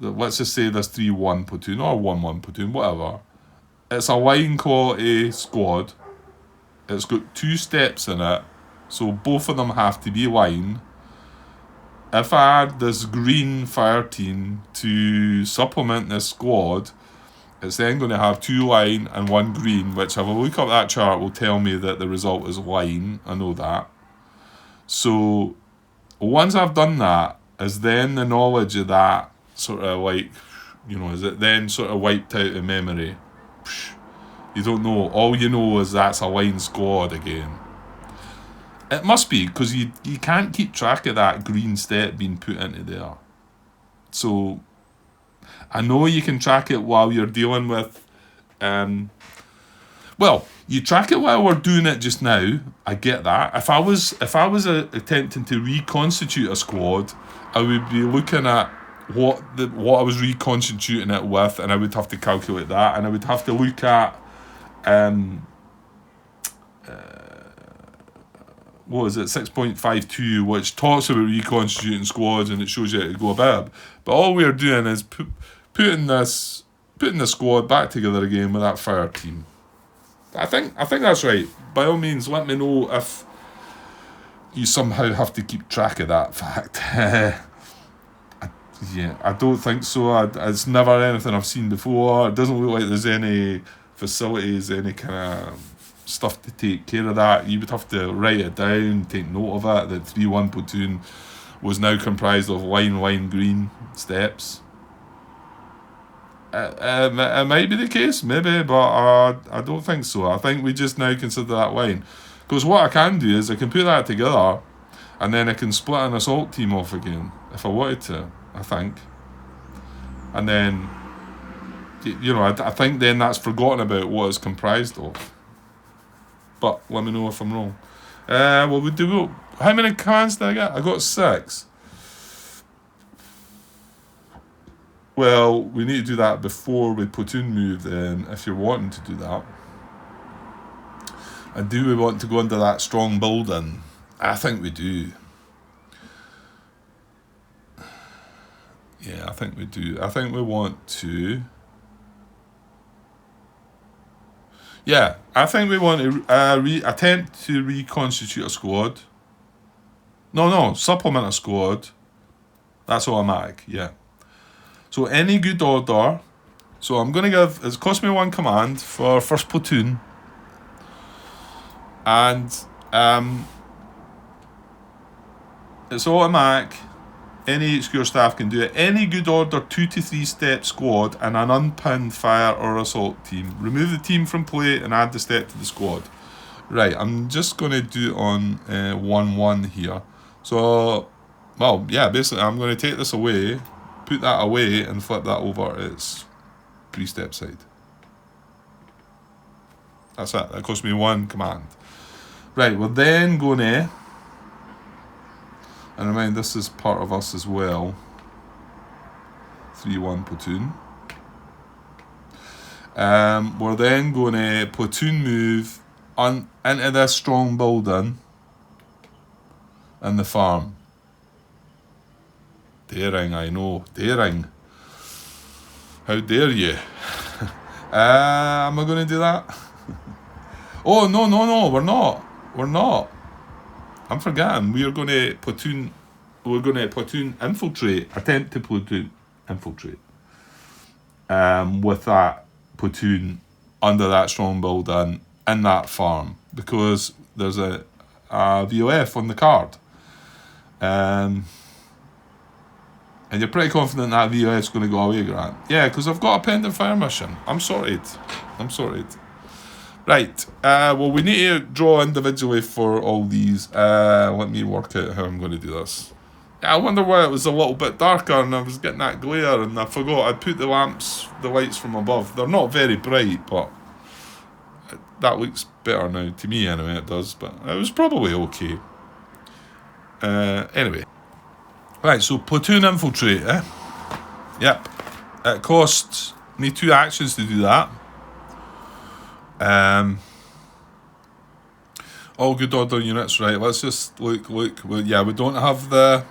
A: that, let's just say there's 3-1 platoon or 1-1 platoon, whatever. It's a line quality squad. It's got 2 steps in it, so both of them have to be line. If I add this green fire team to supplement this squad, it's then going to have 2 line and 1 green, which if I look up that chart will tell me that the result is line. I know that. So once I've done that, is then the knowledge of that sort of like, is it then sort of wiped out in memory? You don't know. All you know is that's a line squad again. It must be, because you can't keep track of that green step being put into there. So I know you can track it while you're dealing with... well, you track it while we're doing it just now. I get that. If I was attempting to reconstitute a squad, I would be looking at what I was reconstituting it with, and I would have to calculate that, and I would have to look at what is it, 6.52, which talks about reconstituting squads and it shows you how to go about it. But all we're doing is putting the squad back together again with that fire team. I think that's right. By all means, let me know if you somehow have to keep track of that fact. I don't think so. It's never anything I've seen before. It doesn't look like there's any facilities, any kind of stuff to take care of that. You would have to write it down, take note of it, that 3-1 platoon was now comprised of line, green steps. It might be the case, maybe, but I don't think so. I think we just now consider that line. Because what I can do is I can put that together and then I can split an assault team off again, if I wanted to, I think. And then, I think then that's forgotten about what it's comprised of. But let me know if I'm wrong. How many commands did I get? I got 6. Well, we need to do that before we platoon move then, if you're wanting to do that. And do we want to go into that strong building? I think we do. Yeah, I think we do. I think we want to... Yeah, I think we want to attempt to reconstitute a squad. No, supplement a squad. That's automatic, yeah. So any good order. So I'm going to give... It's cost me 1 command for first platoon. And it's automatic. Any HQ staff can do it. Any good order 2 to 3 step squad and an unpinned fire or assault team. Remove the team from play and add the step to the squad. Right, I'm just going to do it on 1-1 here. So, well, yeah, basically I'm going to take this away, put that away and flip that over its 3-step side. That's it. That cost me 1 command. Right, we're then going to... And remind, this is part of us as well. 3-1 platoon. We're then going to platoon move into this strong building in the farm. Daring, I know. Daring. How dare you? Am I going to do that? Oh, no, we're not. We're not. I'm forgetting. We're going to platoon infiltrate, attempt to platoon infiltrate. With that platoon under that strong building in that farm, because there's a VOF on the card. And you're pretty confident that VOF is going to go away, Grant? Yeah, because I've got a pending fire mission. I'm sorted. Right. Well, we need to draw individually for all these. Let me work out how I'm going to do this. I wonder why it was a little bit darker and I was getting that glare, and I forgot I'd put the lights from above. They're not very bright, but that looks better now. To me, anyway, it does. But it was probably okay. Anyway. Right, so platoon infiltrate, Yep. It costs me 2 actions to do that. All good order units, right? Let's just look. Well, yeah, we don't have the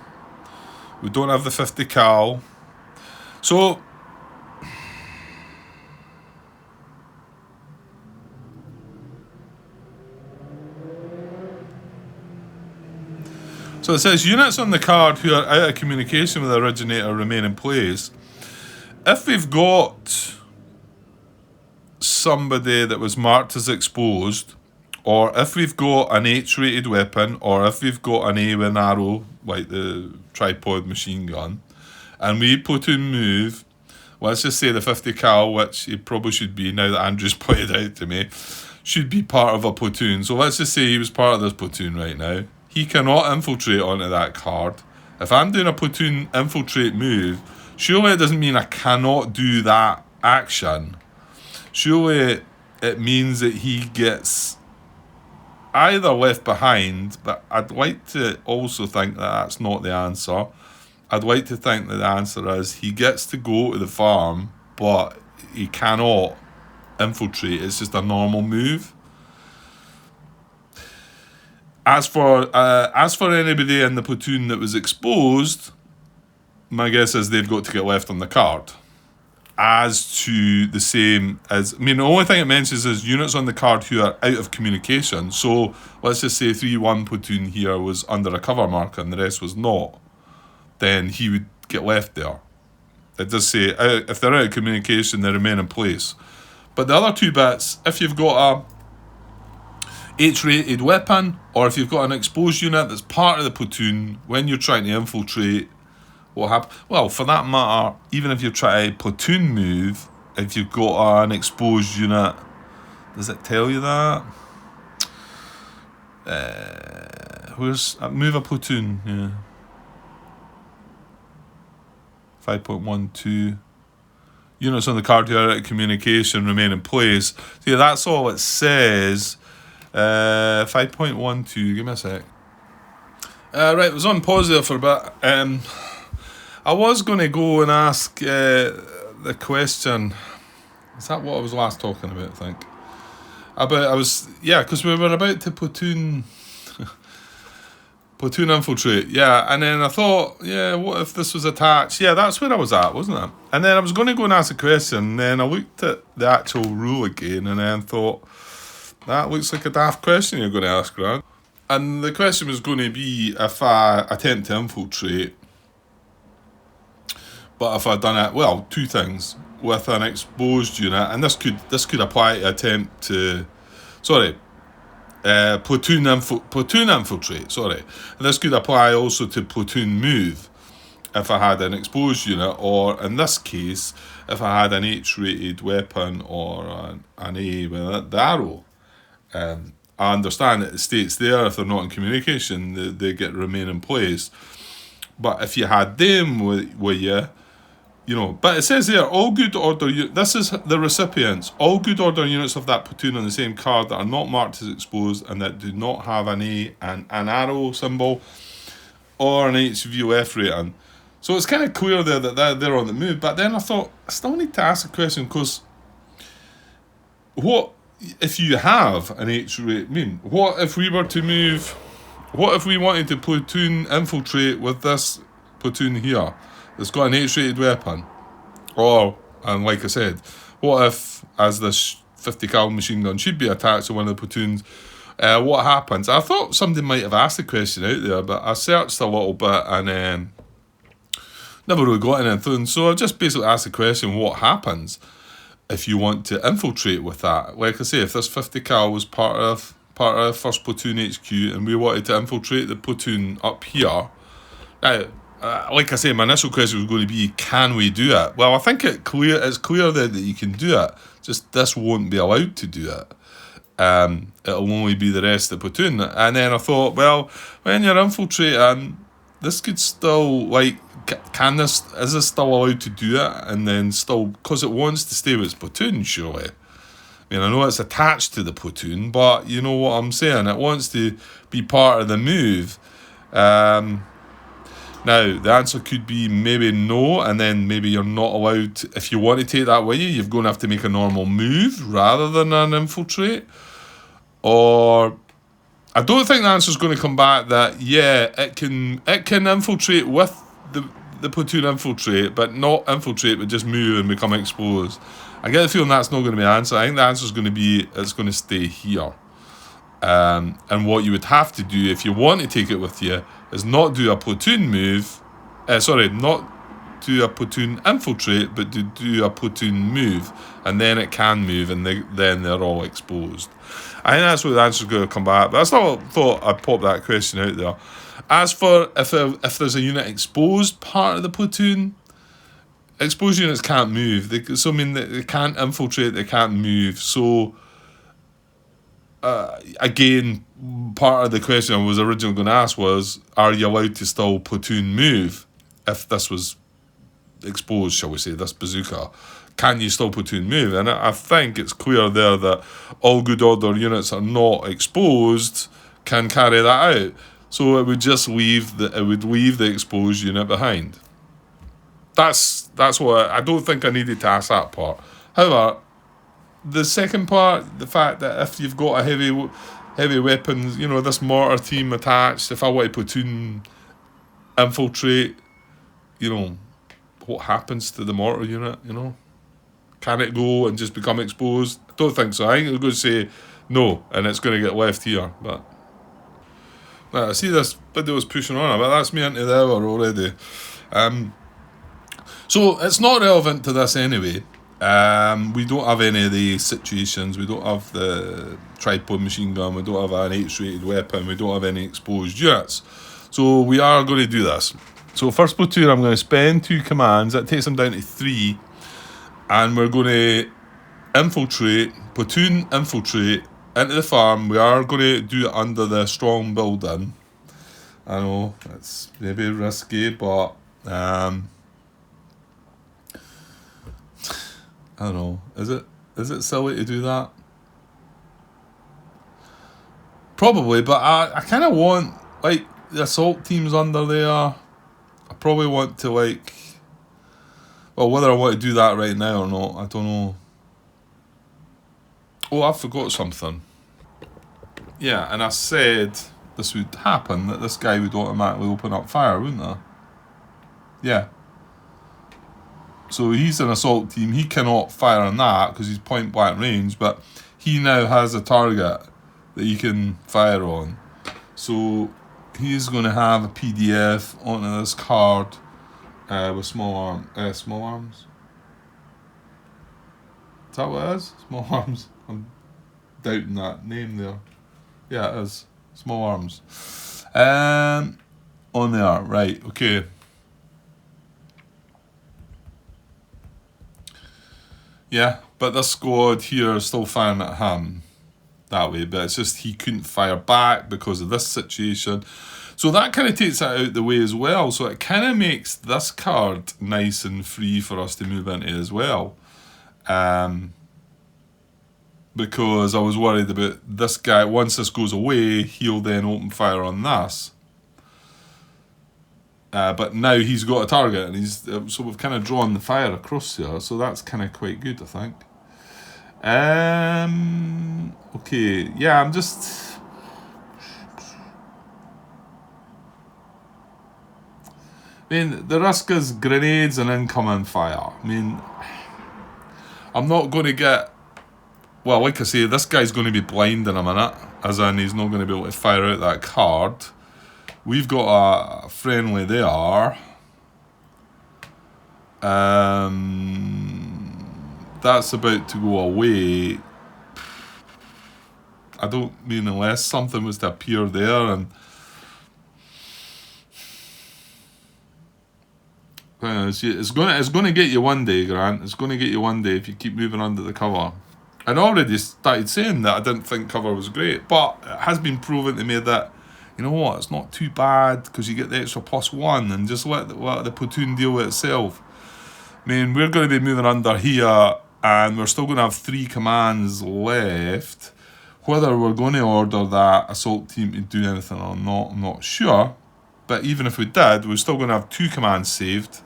A: 50 cal. So it says units on the card who are out of communication with the originator remain in place. If we've got somebody that was marked as exposed, or if we've got an H-rated weapon, or if we've got an A with an arrow, like the tripod machine gun, and we platoon move, let's just say the 50 cal, which it probably should be now that Andrew's pointed out to me, should be part of a platoon. So let's just say he was part of this platoon right now. He cannot infiltrate onto that card. If I'm doing a platoon infiltrate move, surely it doesn't mean I cannot do that action. Surely it means that he gets either left behind, but I'd like to also think that that's not the answer. I'd like to think that the answer is he gets to go to the farm, but he cannot infiltrate. It's just a normal move. As for anybody in the platoon that was exposed, my guess is they've got to get left on the card. As to the same as, the only thing it mentions is units on the card who are out of communication. So let's just say 3-1 platoon here was under a cover marker and the rest was not. Then he would get left there. It does say if they're out of communication, they remain in place. But the other 2 bits, if you've got a H-rated weapon, or if you've got an exposed unit that's part of the platoon, when you're trying to infiltrate, what happens? Well, for that matter, even if you're trying to platoon move, if you've got an exposed unit, does it tell you that? Where's move a platoon? Yeah. 5.12. Units on the card who are out of communication remain in place. So yeah, that's all it says. 5.12. Give me a sec. Right, it was on pause there for a bit. I was going to go and ask the question. Is that what I was last talking about? I think because we were about to platoon infiltrate. Yeah, and then I thought, what if this was attached? Yeah, that's where I was at, wasn't it? And then I was going to go and ask a question. And then I looked at the actual rule again, and then thought, that looks like a daft question you're going to ask, Grant. And the question was going to be if I attempt to infiltrate, but if I'd done it, 2 things, with an exposed unit, and this could apply to attempt to, platoon infiltrate, And this could apply also to platoon move, if I had an exposed unit, or in this case, if I had an H-rated weapon or an A with the arrow. I understand that it states there if they're not in communication, they get remain in place. But if you had them with you, but it says there, all good order, this is the recipients, all good order units of that platoon on the same card that are not marked as exposed and that do not have an A and an arrow symbol or an HVOF rating. So it's kind of clear there that they're on the move. But then I thought, I still need to ask a question, because what if you have an H-rate? What if we were to move? What if we wanted to platoon infiltrate with this platoon here that's got an H-rated weapon? And like I said, what if, as this 50 cal machine gun should be attached to one of the platoons, what happens? I thought somebody might have asked the question out there, but I searched a little bit and never really got anything. So I just basically asked the question, what happens if you want to infiltrate with that? Like I say, if this 50 cal was part of first platoon HQ and we wanted to infiltrate the platoon up here, now, like I say, my initial question was going to be, can we do it? Well, I think it's clear that you can do it, just this won't be allowed to do it. It'll only be the rest of the platoon. And then I thought, well, when you're infiltrating, this could still, like, is this still allowed to do it? And then still, because it wants to stay with its platoon, surely. I mean, I know it's attached to the platoon, but you know what I'm saying, it wants to be part of the move. Now, the answer could be maybe no, and then maybe you're not allowed to, if you want to take that with you, you're going to have to make a normal move rather than an infiltrate. Or, I don't think the answer is going to come back that, yeah, it can infiltrate with the platoon infiltrate, but not infiltrate, but just move and become exposed. I get the feeling that's not going to be the answer. I think the answer is going to be, it's going to stay here. And what you would have to do if you want to take it with you is not do a platoon move, not do a platoon infiltrate, but to do a platoon move, and then it can move, and then they're all exposed. I think that's where the answer is going to come back, but I still thought I'd pop that question out there. As for if there's a unit exposed part of the platoon, exposed units can't move. They can't infiltrate, they can't move, so again, part of the question I was originally going to ask was, are you allowed to still platoon move if this was exposed, shall we say, this bazooka? Can you still platoon move? And I think it's clear there that all good order units are not exposed can carry that out. So it would just leave the exposed unit behind. That's what I don't think I needed to ask that part. However, the second part, the fact that if you've got a heavy weapons, this mortar team attached, if I want to platoon infiltrate, what happens to the mortar unit, Can it go and just become exposed? I don't think so. I think it's going to say no, and it's going to get left here. But I see this video is pushing on, but that's me into the hour already. So it's not relevant to this anyway. We don't have any of the situations. We don't have the tripod machine gun. We don't have an H-rated weapon. We don't have any exposed units. So we are going to do this. So first platoon, I'm going to spend 2 commands. That takes them down to 3. And we're going to platoon infiltrate into the farm. We are going to do it under the strong building. I know, it's maybe risky, but I don't know. Is it silly to do that? Probably, but I kind of want, like, the assault teams under there. I probably want to, like, well, whether I want to do that right now or not, I don't know. Oh, I forgot something. Yeah, and I said this would happen, that this guy would automatically open up fire, wouldn't I? Yeah. So he's an assault team. He cannot fire on that because he's point blank range, but he now has a target that he can fire on. So he's going to have a PDF on this card with small arms. Is that what it is? Small arms. I'm doubting that name there. Yeah, it is. Small arms. On there. Right, okay. Yeah, but this squad here is still firing at him that way, but it's just he couldn't fire back because of this situation. So that kind of takes that out the way as well. So it kind of makes this card nice and free for us to move into as well. Because I was worried about this guy, once this goes away, he'll then open fire on this. But now he's got a target, and so we've kind of drawn the fire across here, so that's kind of quite good, I think. Okay, yeah, I'm just... I mean, the risk is grenades and incoming fire. I mean, I'm not going to get well, like I say, this guy's going to be blind in a minute, as in he's not going to be able to fire out that card. We've got a friendly there. That's about to go away. I don't mean unless something was to appear there, and it's going to get you one day, Grant. It's going to get you one day if you keep moving under the cover. And I already started saying that I didn't think cover was great, but it has been proven to me that, you know what, it's not too bad because you get the extra +1 and just let the platoon deal with itself. I mean, we're going to be moving under here, and we're still going to have 3 commands left. Whether we're going to order that assault team to do anything or not, I'm not sure. But even if we did, we're still going to have 2 commands saved.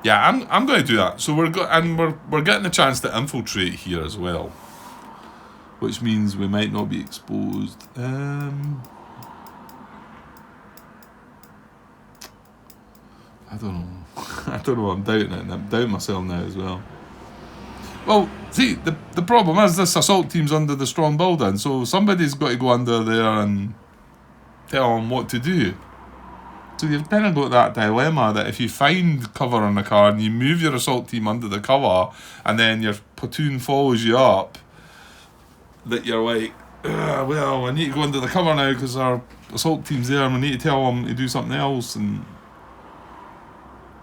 A: Yeah, I'm going to do that. So we're getting the chance to infiltrate here as well, which means we might not be exposed. I don't know. I don't know. I'm doubting it. I'm doubting myself now as well. Well, see, the problem is this assault team's under the strong building, so somebody's got to go under there and tell them what to do. So you've kind of got that dilemma that if you find cover on the card and you move your assault team under the cover and then your platoon follows you up, that you're like, well, I need to go under the cover now because our assault team's there and we need to tell them to do something else. And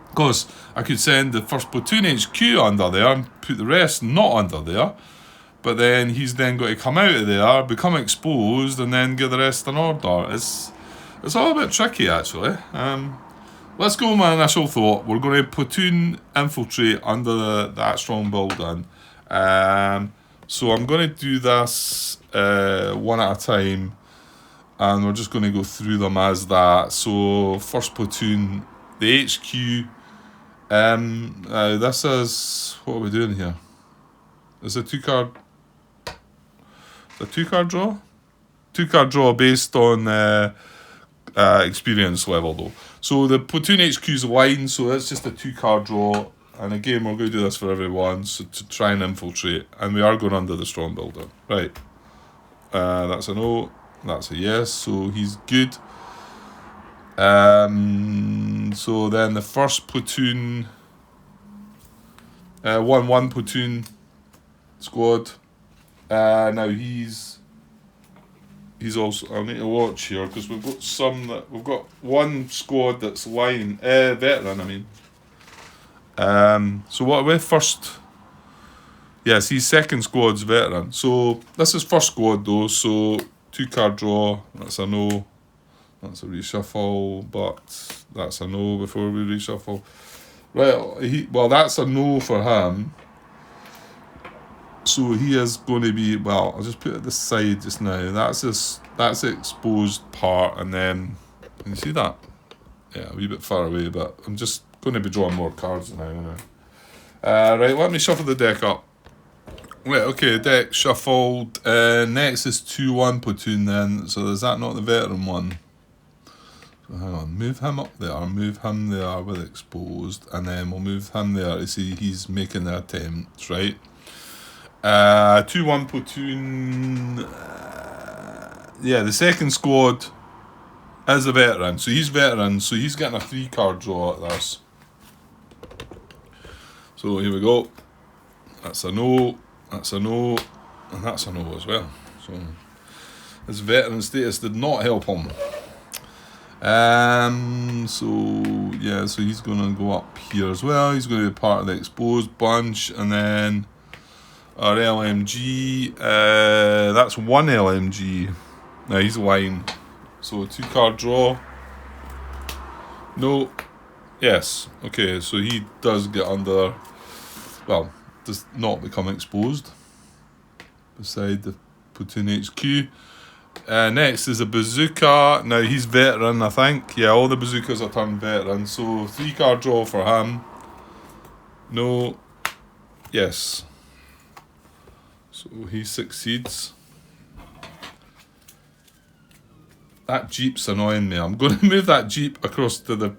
A: of course, I could send the first platoon HQ under there and put the rest not under there, but then he's then got to come out of there, become exposed, and then give the rest an order. It's all a bit tricky, actually. Let's go with my initial thought. We're going to platoon infiltrate under that strong building. So I'm going to do this one at a time, and we're just going to go through them as that. So first platoon, the HQ. This is, what are we doing here? Is a 2-card draw? 2-card draw based on experience level though. So the platoon HQ is line, so that's just a 2-card draw. And again, we're going to do this for everyone, so to try and infiltrate. And we are going under the strong building. Right. That's a no. That's a yes. So he's good. So then the first platoon, 1-1 platoon squad. Now he's also, I need to watch here because we've got one squad that's veteran. I mean, so what are we first? Yes, he's second squad's veteran. So this is first squad though. So 2-card draw. That's a no. That's a reshuffle, but that's a no before we reshuffle. Right, well, that's a no for him. So he is going to be, well, I'll just put it this side just now. That's the exposed part, and then, can you see that? Yeah, a wee bit far away, but I'm just going to be drawing more cards now. Right, let me shuffle the deck up. Right, okay, deck shuffled. Next is 2-1 platoon then, so is that not the veteran one? Hang on, move him up there, move him there with exposed, and then we'll move him there to see he's making the attempt, right? 2-1 platoon. Yeah, the second squad is a veteran, so he's veteran, so he's getting a 3-card draw at this. So here we go. That's a no, that's a no, and that's a no as well. So his veteran status did not help him. So yeah, so he's gonna go up here as well. He's gonna be part of the exposed bunch, and then our LMG. That's one LMG. Now he's line. So 2-card draw. No. Yes. Okay. So he does get under. Well, does not become exposed. Beside the platoon HQ. Next is a bazooka. Now he's veteran, I think. Yeah, all the bazookas are turned veteran. So 3-card draw for him. No. Yes. So he succeeds. That Jeep's annoying me. I'm going to move that Jeep across to the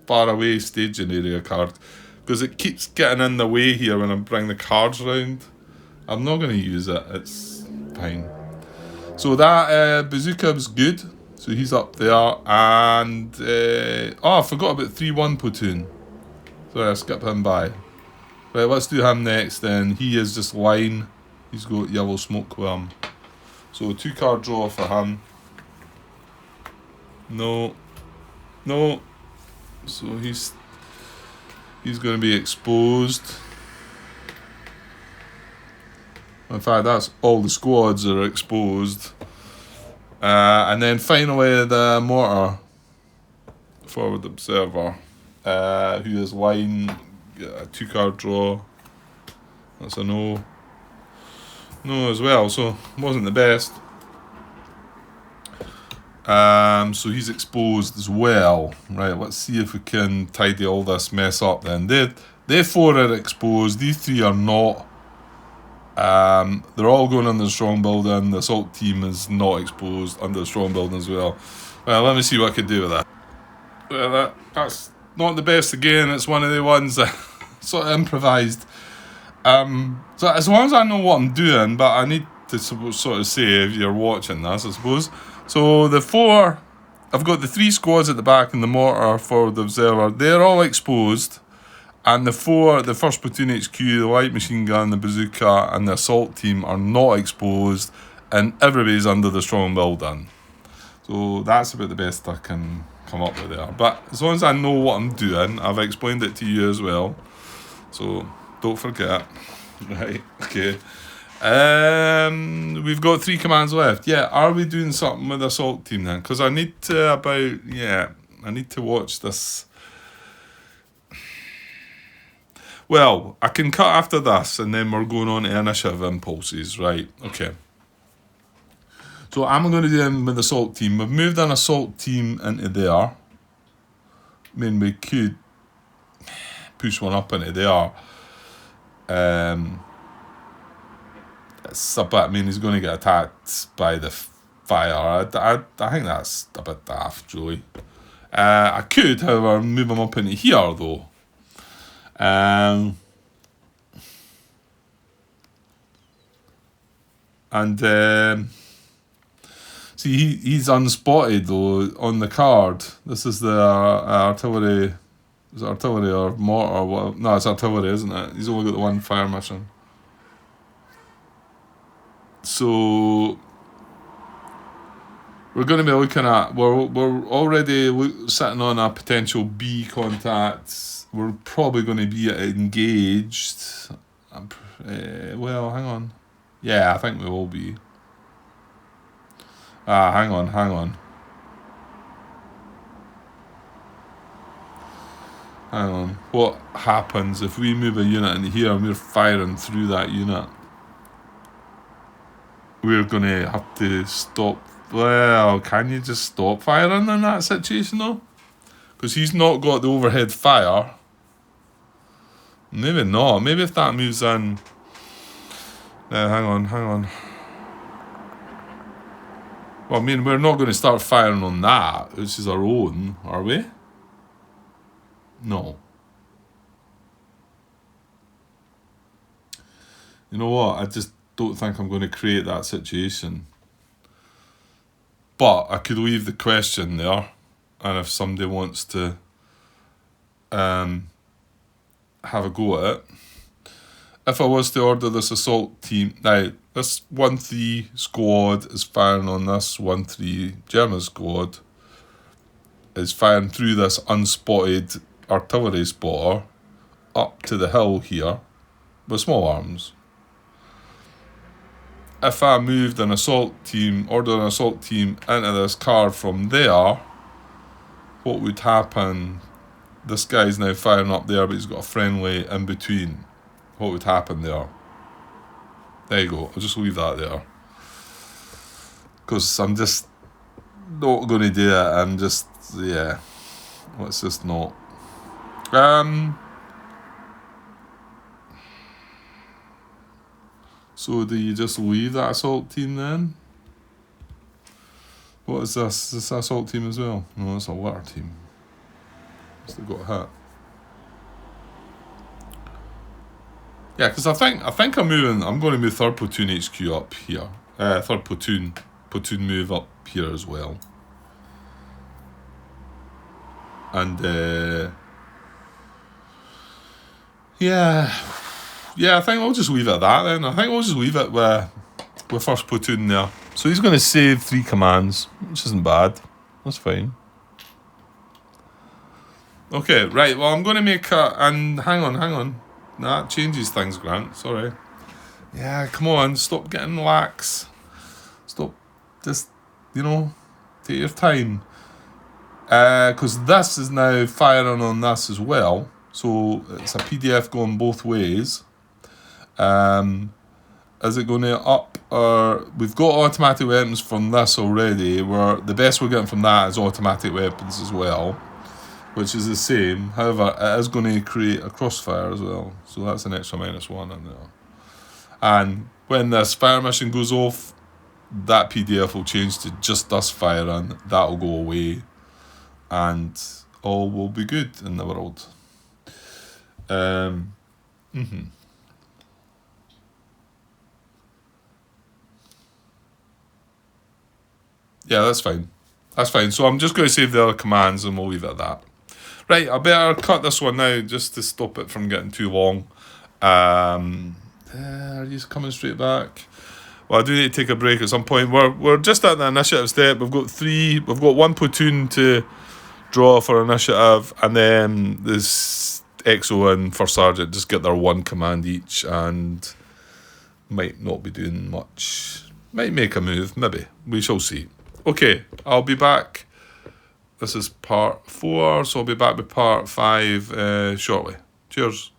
A: faraway staging area card because it keeps getting in the way here when I bring the cards round. I'm not going to use it. It's fine. So that bazooka was good. So he's up there. And I forgot about 3-1 platoon. Sorry, I skipped him by. Right, let's do him next then. He is just line. He's got yellow smoke with him. So 2-card draw for him. No. So he's going to be exposed. In fact, that's all the squads are exposed. And then finally the mortar forward observer, who is line, a 2-card draw. That's a no. No as well, so wasn't the best. So he's exposed as well. Right, let's see if we can tidy all this mess up then. They 4 are exposed, these 3 are not. They're all going under the strong building. The assault team is not exposed under the strong building as well. Well, let me see what I can do with that. Well, that's not the best again. It's one of the ones that sort of improvised. So as long as I know what I'm doing, but I need to sort of say if you're watching this, I suppose. So the 4, I've got the 3 squads at the back and the mortar for the observer. They're all exposed. And the 4, the 1st platoon HQ, the light machine gun, the bazooka, and the assault team are not exposed, and everybody's under the strong building. So that's about the best I can come up with there. But as long as I know what I'm doing, I've explained it to you as well. So don't forget. Right, okay. We've got 3 commands left. Yeah, are we doing something with the assault team then? Because I need to I need to watch this. Well, I can cut after this, and then we're going on to initiative impulses, right? Okay. So I'm going to do them with the assault team. We've moved an assault team into there. I mean, we could push one up into there. It's a bit, I mean, he's going to get attacked by the fire. I think that's a bit daft, really. I could, however, move him up into here, though. See, he's unspotted though on the card. This is the artillery. Is it artillery or mortar or what? No, it's artillery, isn't it? He's only got the 1 fire mission. So we're going to be looking at. We're already sitting on a potential B contact. We're probably going to be engaged. Well, hang on. Yeah, I think we will be. Hang on. Hang on. What happens if we move a unit in here and we're firing through that unit? We're going to have to stop. Well, can you just stop firing in that situation though? Because he's not got the overhead fire. Maybe not. Maybe if that moves in. Hang on. Well, I mean, we're not going to start firing on that, which is our own, are we? No. You know what? I just don't think I'm going to create that situation. But I could leave the question there, and if somebody wants to have a go at it. If I was to order this assault team, now this 1-3 squad is firing on this 1-3 German squad, is firing through this unspotted artillery spotter up to the hill here with small arms. If I moved an assault team, ordered an assault team into this card from there, what would happen? This guy's now firing up there, but he's got a friendly in between. What would happen there? There you go. I'll just leave that there. Because I'm just not going to do it. I'm just, yeah. Let's just not. So do you just leave that assault team then? What is this? Is this assault team as well? No, it's a water team. Must have got hit. Yeah, because I think I'm going to move third platoon HQ up here. Third platoon move up here as well. And yeah, I think I'll just leave it at that then. I think we'll just leave it with first platoon there. So he's going to save 3 commands, which isn't bad. That's fine. Okay, right. Well, I'm going to make and hang on. That changes things, Grant. Sorry. Yeah, come on. Stop getting lax. Stop. Just, take your time. Because this is now firing on this as well. So it's a PDF going both ways. Is it going to up or... We've got automatic weapons from this already. The best we're getting from that is automatic weapons as well, which is the same. However, it is going to create a crossfire as well. So that's an extra -1 in there. And when this fire mission goes off, that PDF will change to just us firing. That'll go away. And all will be good in the world. Yeah, that's fine. That's fine. So I'm just going to save the other commands and we'll leave it at that. Right, I better cut this one now just to stop it from getting too long. Are you coming straight back? Well, I do need to take a break at some point. We're just at the initiative step. We've got 1 platoon to draw for initiative, and then this XO and First Sergeant just get their 1 command each and might not be doing much. Might make a move, maybe. We shall see. Okay, I'll be back. This is part 4, so I'll be back with part 5 shortly. Cheers.